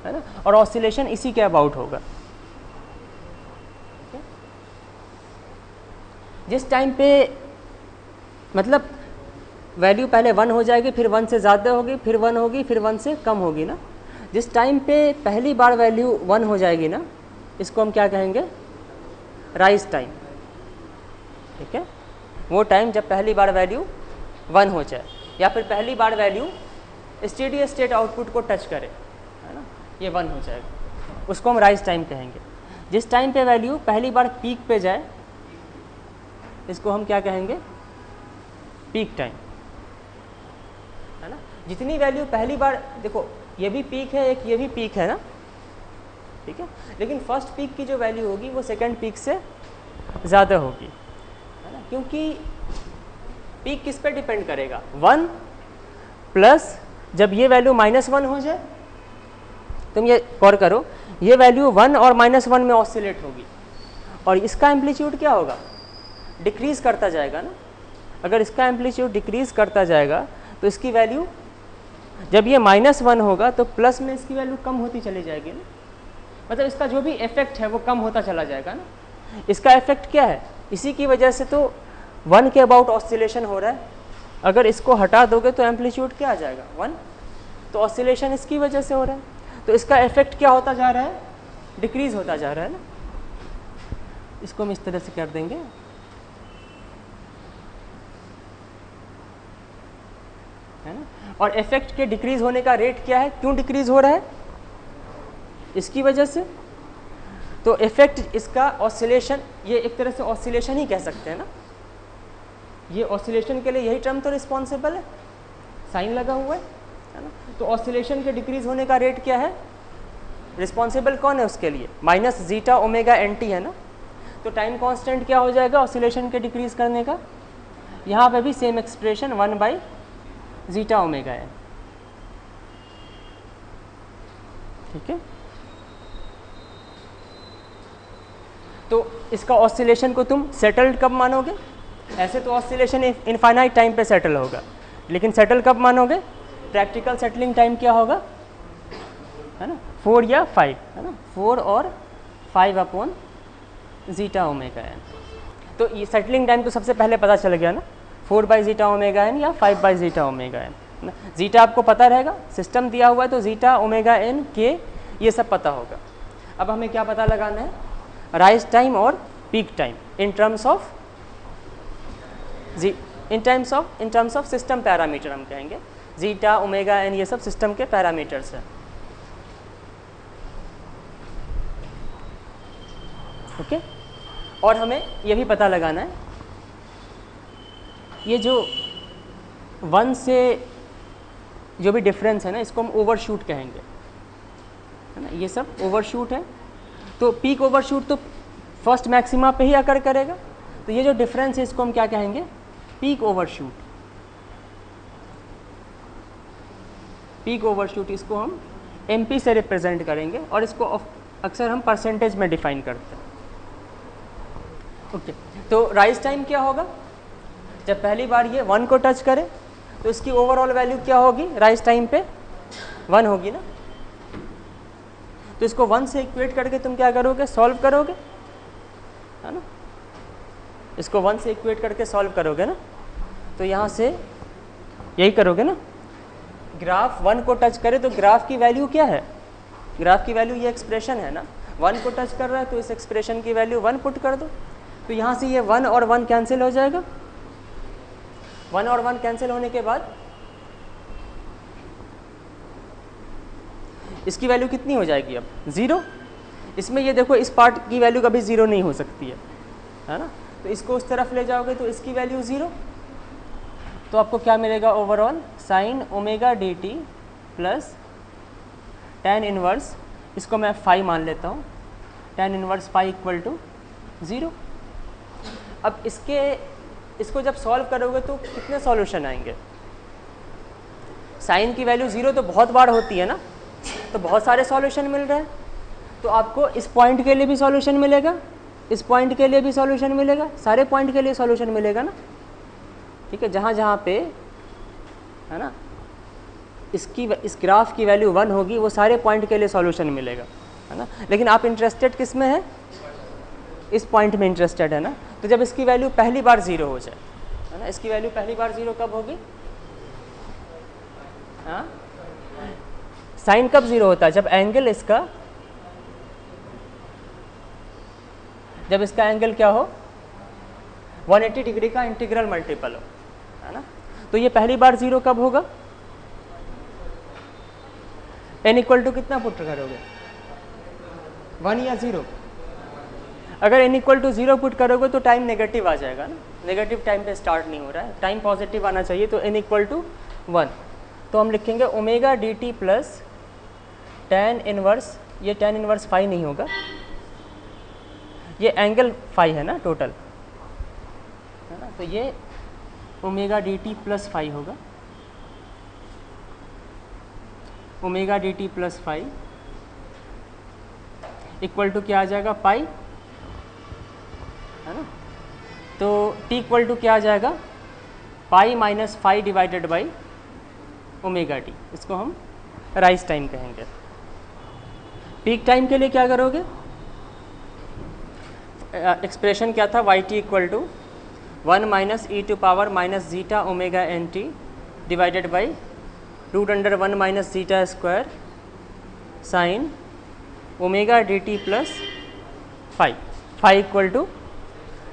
है ना, और ऑसिलेशन इसी के अबाउट होगा। जिस टाइम पे मतलब वैल्यू पहले 1 हो जाएगी, फिर 1 से ज़्यादा होगी, फिर 1 होगी, फिर 1 से कम होगी ना, जिस टाइम पे पहली बार वैल्यू 1 हो जाएगी ना, इसको हम क्या कहेंगे, राइज टाइम। ठीक है, वो टाइम जब पहली बार वैल्यू 1 हो जाए, या फिर पहली बार वैल्यू स्टेडी स्टेट आउटपुट को टच करे, है ना, ये 1 हो जाएगा, उसको हम राइज टाइम कहेंगे। जिस टाइम पे वैल्यू पहली बार पीक पे जाए, इसको हम क्या कहेंगे, पीक टाइम, है ना। जितनी वैल्यू पहली बार, देखो ये भी पीक है, एक ये भी पीक है ना, ठीक है, लेकिन फर्स्ट पीक की जो वैल्यू होगी वो सेकंड पीक से ज़्यादा होगी, है ना, क्योंकि पीक किस पे डिपेंड करेगा, 1 प्लस जब ये वैल्यू -1 हो जाए, तुम ये गौर करो, ये वैल्यू 1 और -1 में ऑसिलेट होगी, और इसका एम्पलीट्यूड क्या होगा, डिक्रीज़ करता जाएगा ना। अगर इसका एम्पलीट्यूड डिक्रीज़ करता जाएगा तो इसकी वैल्यू, जब ये -1 होगा तो प्लस में इसकी वैल्यू कम होती चली जाएगी ना, मतलब इसका जो भी इफेक्ट है वो कम होता चला जाएगा ना। इसका इफेक्ट क्या है, इसी की वजह से तो 1 के अबाउट ऑसिलेशन हो रहा है। अगर इसको हटा दोगे तो एम्पलीट्यूड क्या आ जाएगा, 1, तो ऑसिलेशन इसकी वजह से हो रहा है, तो इसका इफेक्ट क्या होता जा रहा है, डिक्रीज़ होता जा रहा है ना। इसको हम इस तरह से कर देंगे, है ना, और इफेक्ट के डिक्रीज होने का रेट क्या है, क्यों डिक्रीज हो रहा है, इसकी वजह से। तो इफेक्ट इसका ऑसिलेशन, ये एक तरह से ऑसिलेशन ही कह सकते हैं ना, ये ऑसिलेशन के लिए यही टर्म तो रिस्पॉन्सिबल है, साइन लगा हुआ है ना। तो ऑसिलेशन के डिक्रीज होने का रेट क्या है, रिस्पॉन्सिबल कौन है उसके लिए, minus zeta omega n t, है ना। तो टाइम कांस्टेंट क्या हो जाएगा ऑसिलेशन के डिक्रीज करने का, यहाँ पे भी same expression 1 by zeta omega n. ठीक है, तो इसका ऑसिलेशन को तुम सेटल्ड कब मानोगे, ऐसे तो ऑसिलेशन इनफाइनाइट टाइम पे सेटल होगा, लेकिन सेटल कब मानोगे, प्रैक्टिकल सेटलिंग टाइम क्या होगा, है ना, 4 या 5, है ना, 4 और 5 अपॉन जीटा ओमेगा एन। तो ये सेटलिंग टाइम तो सबसे पहले पता चल गया ना, 4 बाई जीटा ओमेगा एन या 5 by zeta omega n. Zeta आपको पता रहेगा, सिस्टम दिया हुआ है तो जीटा ओमेगा एन के ये सब पता होगा। अब हमें क्या पता लगाना है, राइज टाइम और peak time in terms of system parameter हम कहेंगे, जीटा ओमेगा एन ये सब सिस्टम के पैरामीटर्स हैं। ओके, और हमें ये भी पता लगाना है, ये जो 1 से जो भी डिफरेंस है ना, इसको हम ओवरशूट कहेंगे, है ना, ये सब ओवरशूट है। तो पीक ओवरशूट तो फर्स्ट मैक्सिमा पे ही अकर करेगा, तो ये जो डिफरेंस है इसको हम क्या कहेंगे, पीक ओवरशूट। पीक ओवरशूट इसको हम एमपी से रिप्रेजेंट करेंगे, और इसको अक्सर हम परसेंटेज में डिफाइन करते हैं। ओके, तो राइज टाइम क्या होगा, जब पहली बार ये 1 को टच करे तो इसकी ओवरऑल वैल्यू क्या होगी, राइज टाइम पे 1 होगी ना। तो इसको 1 से इक्वेट करके तुम क्या करोगे, सॉल्व करोगे, है ना। इसको 1 से इक्वेट करके सॉल्व करोगे ना, तो यहाँ से यही करोगे ना, ग्राफ 1 को टच करे तो ग्राफ की वैल्यू क्या है, ग्राफ की वैल्यू ये एक्सप्रेशन है ना, 1 को टच कर रहा है तो इस एक्सप्रेशन की वैल्यू 1 पुट कर दो, तो यहाँ से ये 1 और 1 कैंसिल हो जाएगा, 1 और 1 कैंसिल होने के बाद इसकी वैल्यू कितनी हो जाएगी अब 0। इसमें ये देखो इस पार्ट की वैल्यू कभी 0 नहीं हो सकती है ना, तो इसको उस तरफ ले जाओगे तो इसकी वैल्यू 0, तो आपको क्या मिलेगा overall sine omega d t plus tan inverse, इसको मैं फाई मान लेता हूँ, tan inverse phi equal to 0। अब इसको जब सॉल्व करोगे तो कितने सॉल्यूशन आएंगे, साइन की वैल्यू 0 तो बहुत बार होती है ना, तो बहुत सारे सॉल्यूशन मिल रहे हैं, तो आपको इस पॉइंट के लिए भी सॉल्यूशन मिलेगा, इस पॉइंट के लिए भी सॉल्यूशन मिलेगा, सारे पॉइंट के लिए सॉल्यूशन मिलेगा ना, ठीक है, जहाँ जहाँ पे है ना इस ग्राफ की वैल्यू 1 होगी वो सारे पॉइंट के लिए सॉल्यूशन मिलेगा, है ना। लेकिन आप इंटरेस्टेड किस में है, इस पॉइंट में इंटरेस्टेड है ना, तो जब इसकी वैल्यू पहली बार 0 हो जाए, है ना, इसकी वैल्यू पहली बार 0 कब होगी, हाँ साइन कब 0 होता है, जब एंगल इसका, जब इसका एंगल क्या हो 180 डिग्री का इंटीग्रल मल्टीपल हो, है ना, तो ये पहली बार 0 कब होगा, n इक्वल टू कितना पुट करोगे 1 या 0, अगर n इक्वल टू 0 पुट करोगे तो टाइम नेगेटिव आ जाएगा ना, नेगेटिव टाइम पे स्टार्ट नहीं हो रहा है, टाइम पॉजिटिव आना चाहिए, तो n इक्वल टू 1, तो हम लिखेंगे omega d t plus tan inverse, ये tan इनवर्स फाई नहीं होगा, ये एंगल फाई है ना टोटल, है ना, तो ये omega d t plus phi होगा, omega d t plus phi equal to क्या आ जाएगा पाई, है ना, तो t इक्वल टू क्या आ जाएगा pi minus phi divided by omega t, इसको हम राइज टाइम कहेंगे। पीक टाइम के लिए क्या करोगे, एक्सप्रेशन क्या था y t equal to 1 minus e to power minus zeta omega n t divided by root under 1 minus zeta square sine omega d t plus phi equal to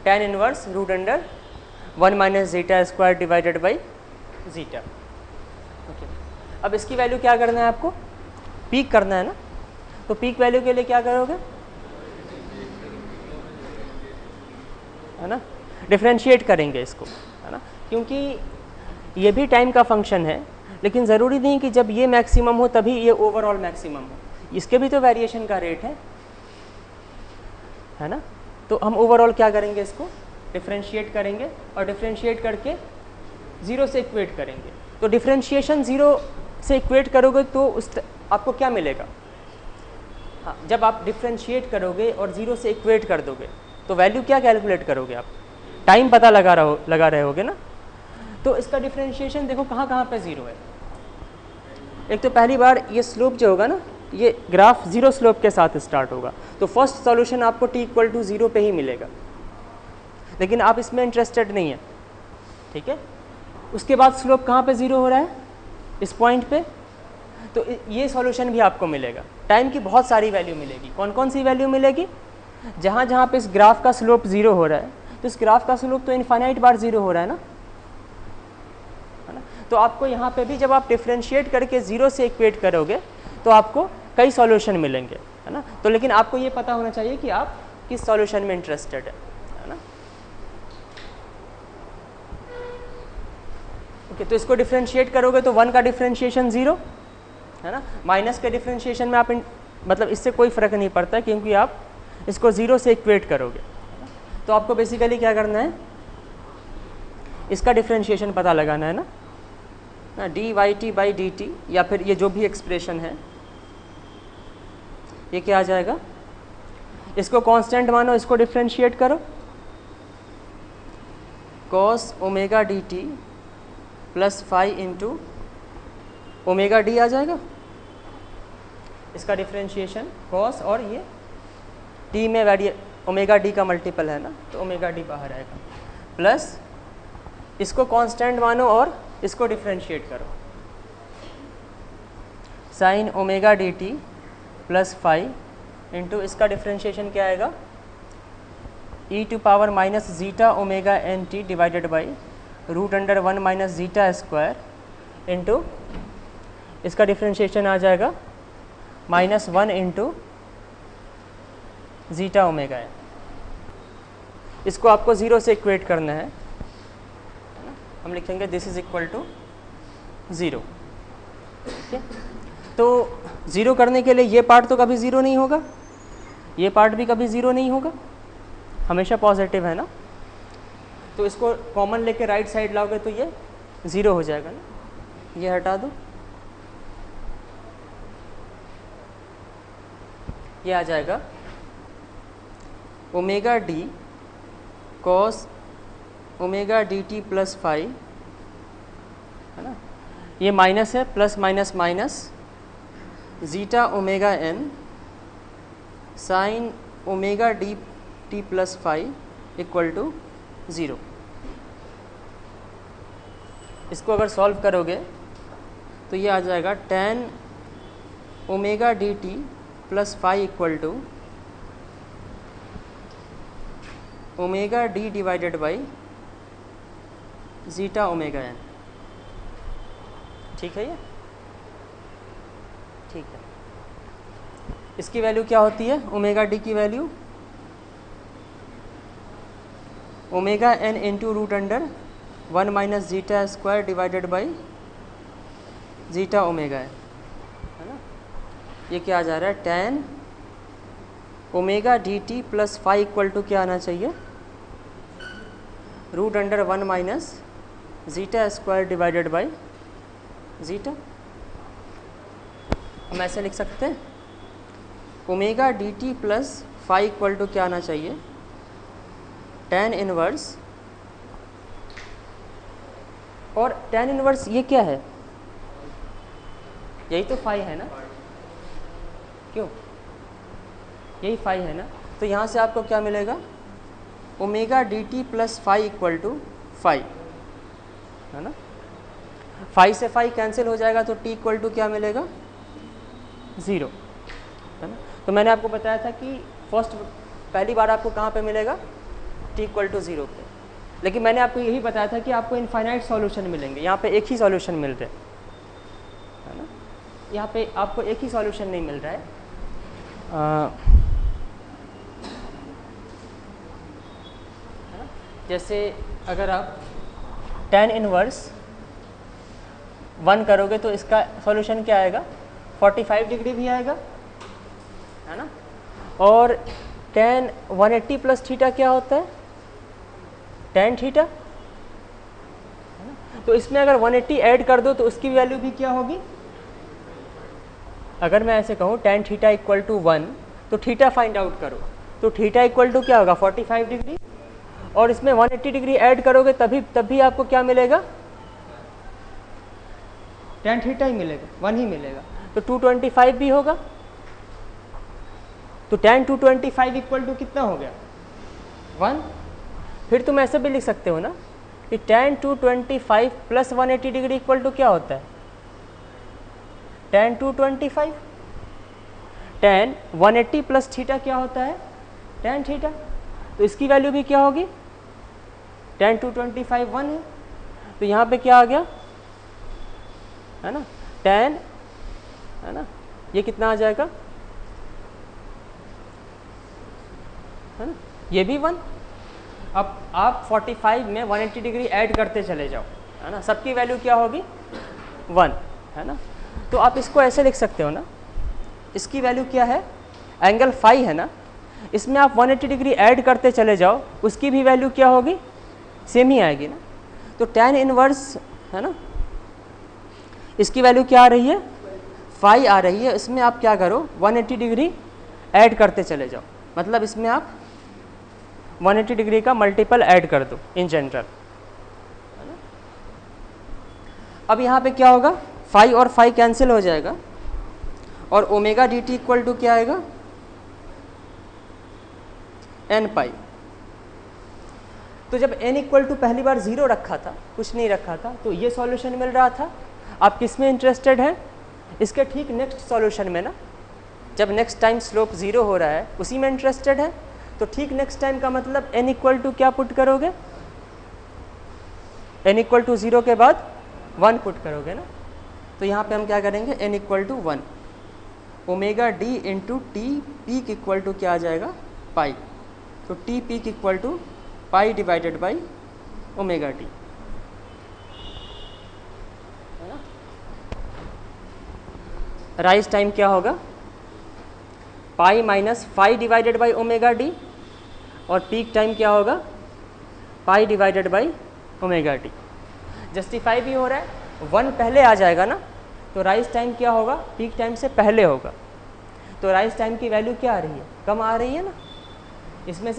tan inverse root under 1 minus zeta square divided by zeta. Okay, अब इसकी value क्या करना है आपको, peak करना है ना, तो पीक वैल्यू के लिए क्या करोगे, है ना, डिफरेंशिएट करेंगे इसको, है ना, क्योंकि ये भी टाइम का फंक्शन है, लेकिन ज़रूरी नहीं कि जब ये मैक्सिमम हो तभी ये ओवरऑल मैक्सिमम हो, इसके भी तो वेरिएशन का रेट है ना, तो हम ओवरऑल क्या करेंगे, इसको डिफरेंशिएट करेंगे और डिफरेंशिएट करके 0 से इक्वेट करेंगे, तो डिफरेंशिएशन 0 से इक्वेट करोगे तो आपको क्या मिलेगा, हाँ जब आप डिफरेंशिएट करोगे और 0 से इक्वेट कर दोगे तो वैल्यू क्या कैलकुलेट करोगे आप, टाइम पता लगा रहे होगे ना, तो इसका डिफरेंशिएशन देखो कहाँ कहाँ पे 0 है। एक तो पहली बार ये स्लोप जो होगा ना, ये ग्राफ 0 स्लोप के साथ स्टार्ट होगा, तो फर्स्ट सॉल्यूशन आपको t इक्वल टू 0 पे ही मिलेगा, लेकिन आप इसमें इंटरेस्टेड नहीं है, ठीक है। उसके बाद स्लोप कहाँ पे 0 हो रहा है, इस पॉइंट पे, तो ये सॉल्यूशन भी आपको मिलेगा, टाइम की बहुत सारी वैल्यू मिलेगी। कौन कौन सी वैल्यू मिलेगी, जहाँ जहाँ पे इस ग्राफ का स्लोप 0 हो रहा है, तो इस ग्राफ का स्लोप तो इनफाइनाइट बार 0 हो रहा है ना, तो आपको यहाँ पे भी जब आप डिफरेंशिएट करके 0 से इक्वेट करोगे तो आपको कई सॉल्यूशन मिलेंगे, है ना, तो लेकिन आपको ये पता होना चाहिए कि आप किस सॉल्यूशन में इंटरेस्टेड है ना। ओके, तो इसको डिफरेंशिएट करोगे तो 1 का डिफरेंशिएशन 0 है ना, माइनस के डिफरेंशिएशन में आप मतलब इससे कोई फ़र्क नहीं पड़ता क्योंकि आप इसको 0 से इक्वेट करोगे, तो आपको बेसिकली क्या करना है, इसका डिफरेंशिएशन पता लगाना है ना, d y t by d t, या फिर ये जो भी एक्सप्रेशन है ये क्या आ जाएगा, इसको कांस्टेंट मानो, इसको डिफरेंशिएट करो, cos omega d t plus phi into omega d आ जाएगा, इसका डिफरेंशिएशन कॉस, और ये टी में ओमेगा डी का मल्टीपल है ना, तो ओमेगा डी बाहर आएगा। प्लस इसको कांस्टेंट मानो और इसको डिफरेंशिएट करो, sine omega d t plus five into इसका डिफरेंशिएशन क्या आएगा, e to power minus zeta omega n t divided by root under 1 minus zeta square into इसका डिफरेंशिएशन आ जाएगा -1 इंटू जीटा ओमेगा एन। इसको आपको 0 से इक्वेट करना है, हम लिखेंगे दिस इज इक्वल टू 0। ठीक है, तो 0 करने के लिए ये पार्ट तो कभी 0 नहीं होगा, ये पार्ट भी कभी 0 नहीं होगा, हमेशा पॉजिटिव है ना। तो इसको कॉमन लेके राइट साइड लाओगे तो ये 0 हो जाएगा ना, ये हटा दो, ये आ जाएगा omega d cos omega d t plus five, है ना, ये माइनस है, plus minus minus zeta omega n sine omega d t plus five equal to 0। इसको अगर सॉल्व करोगे तो ये आ जाएगा tan omega d t plus five equal to omega d divided by zeta omega n. ठीक है, ये ठीक है। इसकी वैल्यू क्या होती है, ओमेगा डी की value omega N into root under 1 minus zeta square divided by zeta omega n, है ना। ये क्या आ जा रहा है, tan omega d t plus five equal to क्या आना चाहिए, root under 1 minus zeta square divided by zeta. हम ऐसे लिख सकते हैं omega d t plus five equal to क्या आना चाहिए, tan इनवर्स, और tan इनवर्स ये क्या है, यही तो फाइव है ना, क्यों, यही फाइव है ना। तो यहाँ से आपको क्या मिलेगा, omega d t plus five equal to 5, है ना। 5 से 5 कैंसिल हो जाएगा तो t इक्वल टू क्या मिलेगा, 0, है ना। तो मैंने आपको बताया था कि पहली बार आपको कहाँ पे मिलेगा, t इक्वल टू 0 पे, लेकिन मैंने आपको यही बताया था कि आपको इनफाइनाइट सॉल्यूशन मिलेंगे, यहाँ पे एक ही सॉल्यूशन मिल रहे है ना, यहाँ पे आपको एक ही सॉल्यूशन नहीं मिल रहा है। जैसे अगर आप tan इनवर्स 1 करोगे तो इसका सॉल्यूशन क्या आएगा, 45 डिग्री भी आएगा, है ना। और tan 180 प्लस थीटा क्या होता है, tan थीटा, तो इसमें अगर 180 ऐड कर दो तो उसकी वैल्यू भी क्या होगी, अगर मैं ऐसे कहूँ tan थीटा इक्वल टू 1 तो थीटा फाइंड आउट करो, तो थीटा इक्वल टू क्या होगा, 45 डिग्री, और इसमें 180 डिग्री ऐड करोगे तब भी आपको क्या मिलेगा, tan थीटा ही मिलेगा, 1 ही मिलेगा, तो 225 भी होगा। तो tan 225 इक्वल टू कितना हो गया, 1। फिर तुम ऐसे भी लिख सकते हो ना कि tan 225 plus 180 degree equal to क्या होता है, tan 225, tan 180 प्लस थीटा क्या होता है, tan थीटा, तो इसकी वैल्यू भी क्या होगी, tan 225 1 है, तो यहाँ पे क्या आ गया, है ना, tan, है ना, ये कितना आ जाएगा, है ना, ये भी 1। अब आप 45 में 180 डिग्री ऐड करते चले जाओ, है ना, सबकी वैल्यू क्या होगी, 1, है ना। तो आप इसको ऐसे लिख सकते हो ना, इसकी वैल्यू क्या है, एंगल फाई है ना, इसमें आप 180 डिग्री ऐड करते चले जाओ, उसकी भी वैल्यू क्या होगी, सेम ही आएगी ना। तो tan इनवर्स, है ना, इसकी वैल्यू क्या आ रही है, फाई आ रही है, इसमें आप क्या करो, 180 डिग्री ऐड करते चले जाओ, मतलब इसमें आप 180 डिग्री का मल्टीपल ऐड कर दो इन जनरल। अब यहाँ पे क्या होगा, फाई और फाई कैंसिल हो जाएगा, और omega d t equal to क्या आएगा, n पाई। तो जब n इक्वल टू पहली बार 0 रखा था, कुछ नहीं रखा था, तो ये सॉल्यूशन मिल रहा था। आप किस में इंटरेस्टेड हैं? इसके ठीक नेक्स्ट सॉल्यूशन में ना, जब नेक्स्ट टाइम स्लोप 0 हो रहा है उसी में इंटरेस्टेड है। तो ठीक नेक्स्ट टाइम का मतलब n इक्वल टू क्या पुट करोगे? n इक्वल टू 0 के बाद 1 पुट करोगे ना। तो यहाँ पे हम क्या करेंगे? n equal to 1 omega d into t peak equal to क्या आ जाएगा? पाई। तो t peak equal to pi divided by omega t, है ना। राइज टाइम क्या होगा? Pi minus phi divided by omega d, और पीक टाइम क्या होगा? Pi divided by omega t. Justify भी हो रहा है, 1 पहले आ जाएगा ना, तो राइज टाइम क्या होगा? पीक टाइम से पहले होगा। तो राइज टाइम की वैल्यू क्या आ रही है? कम आ रही है ना। इसमें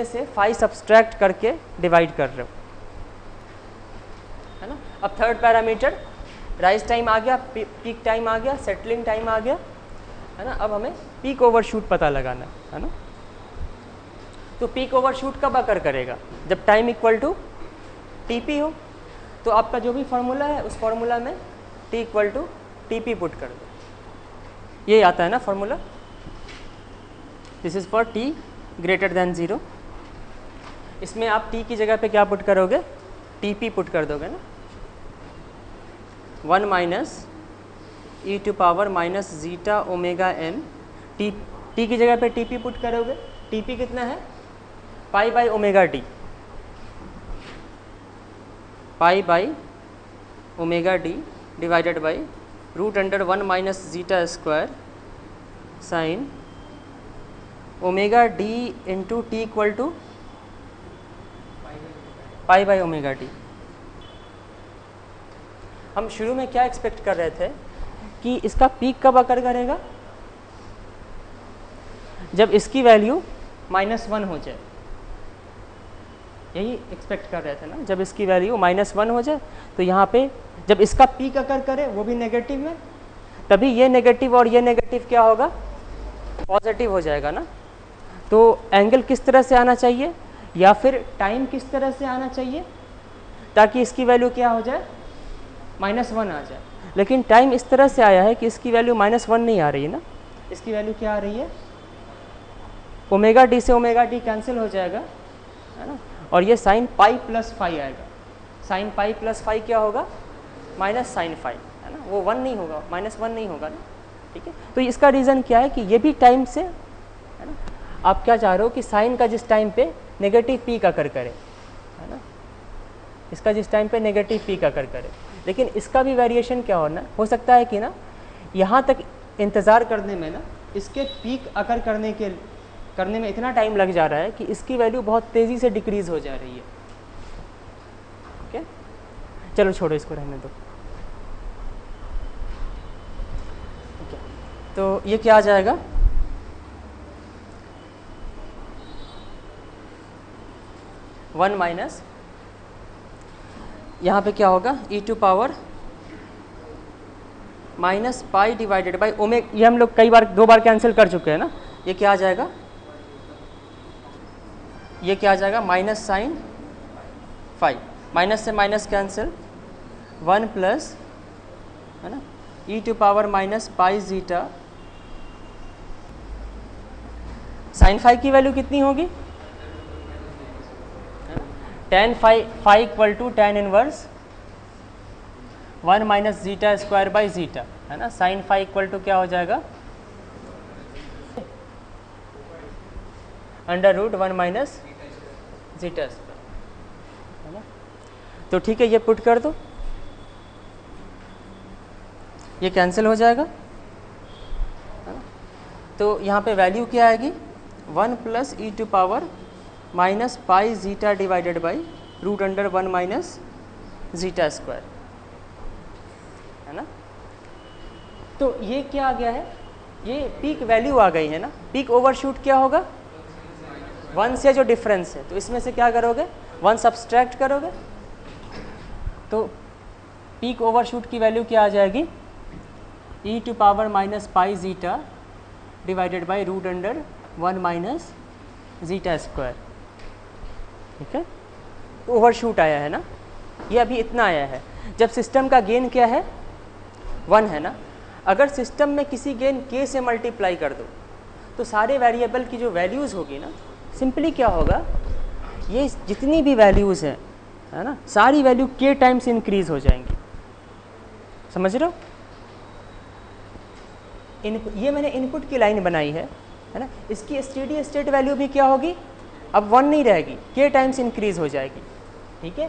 से फाई सब्सट्रैक्ट करके डिवाइड कर रहे हो, है ना। अब थर्ड पैरामीटर राइज टाइम आ गया, पीक टाइम आ गया, सेटलिंग टाइम आ गया, है ना। अब हमें पीक ओवरशूट पता लगाना है ना। तो पीक ओवरशूट कब अकर करेगा? जब टाइम इक्वल टू टीपी हो। तो आपका जो भी फार्मूला है उस फार्मूला में t equal to tp put कर दो। ये आता है ना formula, this is for t greater than 0। इसमें आप टी की जगह पे क्या पुट करोगे? टीपी पुट कर दोगे ना। 1 minus e to power minus zeta omega n, t की जगह पे टीपी पुट करोगे। टीपी कितना है? Pi by omega t, pi by omega d divided by root under 1 minus zeta square sine omega d into t equal to pi by omega t. हम शुरू में क्या एक्सपेक्ट कर रहे थे कि इसका पीक कब अकर करेगा? जब इसकी वैल्यू -1 हो जाए। यही एक्सपेक्ट कर रहे थे ना, जब इसकी वैल्यू -1 हो जाए। तो यहाँ पे जब इसका पीक अकर करे, वो भी नेगेटिव में, तभी ये नेगेटिव और ये नेगेटिव क्या होगा? पॉजिटिव हो जाएगा ना। तो एंगल किस तरह से आना चाहिए, या फिर टाइम किस तरह से आना चाहिए ताकि इसकी वैल्यू क्या हो जाए? -1 आ जाए। लेकिन टाइम इस तरह से आया है कि इसकी वैल्यू -1 नहीं आ रही है ना, इसकी वैल्यू क्या आ रही है? ओमेगा डी से ओमेगा डी कैंसिल हो जाएगा, है ना। और ये साइन पाई प्लस फाई आएगा। साइन पाई प्लस फाई क्या होगा? माइनस साइन फाई, है ना। वो 1 नहीं होगा, -1 नहीं होगा ना, ठीक है। तो इसका रीज़न क्या है कि ये भी टाइम से, है ना। आप क्या चाह रहे हो कि साइन का जिस टाइम पे नेगेटिव पीक अकर करे, है ना, इसका जिस टाइम पे नेगेटिव पीक अकर करे। लेकिन इसका भी वेरिएशन क्या होना है? हो सकता है कि ना यहाँ तक इंतज़ार करने में ना, इसके पीक अकर करने में इतना टाइम लग जा रहा है कि इसकी वैल्यू बहुत तेज़ी से डिक्रीज़ हो जा रही है। ओके, चलो छोड़ो, इसको रहने दो। ओके, तो ये क्या आ जाएगा? वन माइनस, यहाँ पे क्या होगा? E to power minus pi divided by omega. ये हम लोग कई बार 2 बार कैंसिल कर चुके हैं ना। ये क्या आ जाएगा? ये क्या आ जाएगा? माइनस साइन फाई, माइनस से माइनस कैंसिल, 1 प्लस, है ना, ई to power minus pi zeta. Sine phi की वैल्यू कितनी होगी? tan phi equal to tan inverse 1 minus zeta square by zeta, है ना। साइन फाई इक्वल टू क्या हो जाएगा? Under root 1 minus zeta square, है ना। तो ठीक है, ये पुट कर दो, ये कैंसिल हो जाएगा, है ना। तो यहाँ पे वैल्यू क्या आएगी? 1 plus e to power minus pi zeta divided by root under 1 minus zeta square, है ना। तो ये क्या आ गया है? ये पीक वैल्यू आ गई है ना। पीक ओवरशूट क्या होगा? 1 से जो डिफरेंस है, तो इसमें से क्या करोगे? 1 सब्सट्रैक्ट करोगे। तो पीक ओवरशूट की वैल्यू क्या आ जाएगी? E to power minus pi zeta divided by root under 1 minus zeta square, ठीक है, तो ओवरशूट आया है ना, ये अभी इतना आया है। जब सिस्टम का गेन क्या है 1 है ना, अगर सिस्टम में किसी गेन k से मल्टीप्लाई कर दो तो सारे वेरिएबल की जो वैल्यूज़ होगी ना, सिंपली क्या होगा, ये जितनी भी वैल्यूज़ हैं है ना, सारी वैल्यू k टाइम्स इंक्रीज हो जाएंगी। समझ रहे हो? ये मैंने इनपुट की लाइन बनाई है ना, इसकी स्टेडी स्टेट वैल्यू भी क्या होगी, अब 1 नहीं रहेगी, k टाइम्स इंक्रीज हो जाएगी। ठीक है,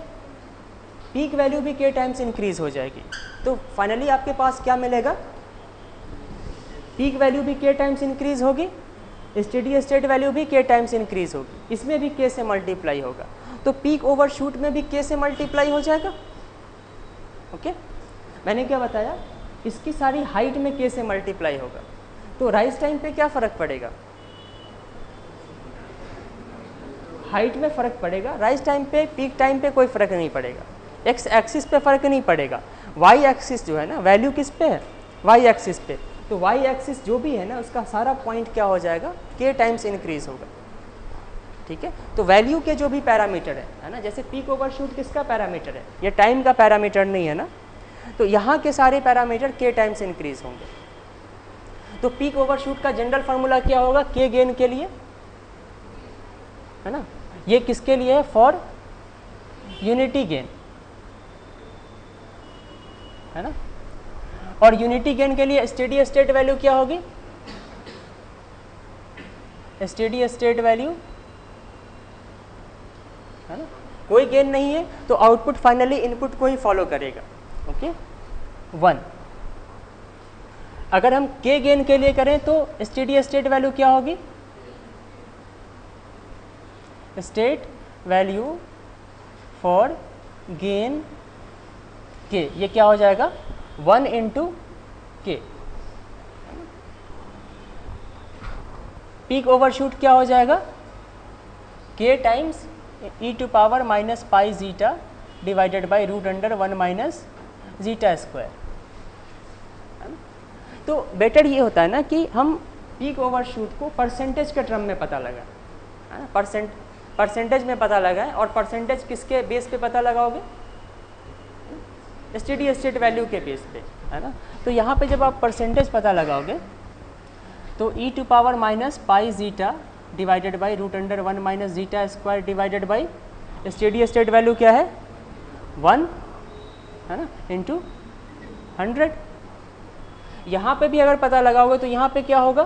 पीक वैल्यू भी k टाइम्स इंक्रीज हो जाएगी। तो फाइनली आपके पास क्या मिलेगा, पीक वैल्यू भी k टाइम्स इंक्रीज होगी, स्टेडी स्टेट वैल्यू भी k टाइम्स इंक्रीज होगी, इसमें भी k से मल्टीप्लाई होगा, तो पीक ओवरशूट में भी k से मल्टीप्लाई हो जाएगा। ओके, मैंने क्या बताया, इसकी सारी हाइट में k से मल्टीप्लाई होगा, तो राइज टाइम पे क्या फ़र्क पड़ेगा, हाइट में फ़र्क पड़ेगा, राइज टाइम पे पीक टाइम पे कोई फ़र्क नहीं पड़ेगा, एक्स एक्सिस पे फ़र्क नहीं पड़ेगा, वाई एक्सिस जो है ना, वैल्यू किस पे है, वाई एक्सिस पे, तो वाई एक्सिस जो भी है ना उसका सारा पॉइंट क्या हो जाएगा, k टाइम्स इंक्रीज होगा। ठीक है, तो वैल्यू के जो भी पैरामीटर है ना, जैसे पीक ओवरशूट किसका पैरामीटर है, ये टाइम का पैरामीटर नहीं है ना, तो यहाँ के सारे पैरामीटर k टाइम्स इंक्रीज होंगे। तो पीक ओवरशूट का जनरल फार्मूला क्या होगा, k गेन के लिए है ना, ये किसके लिए है, फॉर यूनिटी गेन है ना, और यूनिटी गेन के लिए स्टेडी स्टेट वैल्यू क्या होगी, स्टेडी स्टेट वैल्यू है ना, कोई गेन नहीं है तो आउटपुट फाइनली इनपुट को ही फॉलो करेगा। ओके, 1। अगर हम k गेन के लिए करें तो स्टेडी स्टेट वैल्यू क्या होगी, state value for gain k, ये क्या हो जाएगा 1 इंटू k। पीक ओवरशूट क्या हो जाएगा, k times e to power minus pi zeta divided by root under 1 minus zeta square. तो बेटर ये होता है ना कि हम पीक ओवरशूट को परसेंटेज के टर्म में पता लगाएं, है ना, परसेंटेज में पता लगाएं, और परसेंटेज किसके बेस पे पता लगाओगे, स्टेडी स्टेट वैल्यू के बेस पे, है ना। तो यहाँ पे जब आप परसेंटेज पता लगाओगे तो e to power minus pi zeta divided by root under 1 minus zeta square divided by steady state value क्या है 1 है ना, इंटू 100। यहाँ पे भी अगर पता लगाओगे तो यहाँ पे क्या होगा,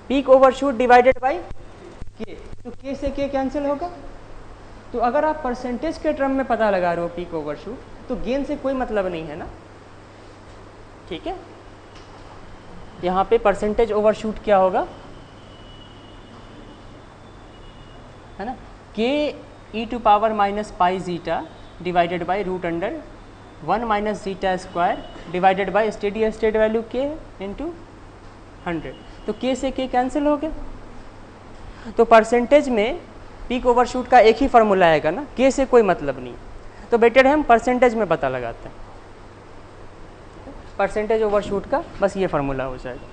peak overshoot divided by k, तो k से k कैंसिल होगा। तो अगर आप परसेंटेज के टर्म में पता लगा रहे हो पीक ओवरशूट, तो गेन से कोई मतलब नहीं है ना। ठीक है, यहाँ पे परसेंटेज ओवरशूट क्या होगा, है ना, k e to power minus pi zeta divided by root under 1 minus zeta square divided by steady state value k into 100। तो k से k कैंसिल हो गया। तो परसेंटेज में पीक ओवरशूट का एक ही फार्मूला आएगा ना, k से कोई मतलब नहीं। तो बेटर है हम परसेंटेज में पता लगाते हैं, परसेंटेज ओवरशूट का बस ये फार्मूला हो जाएगा।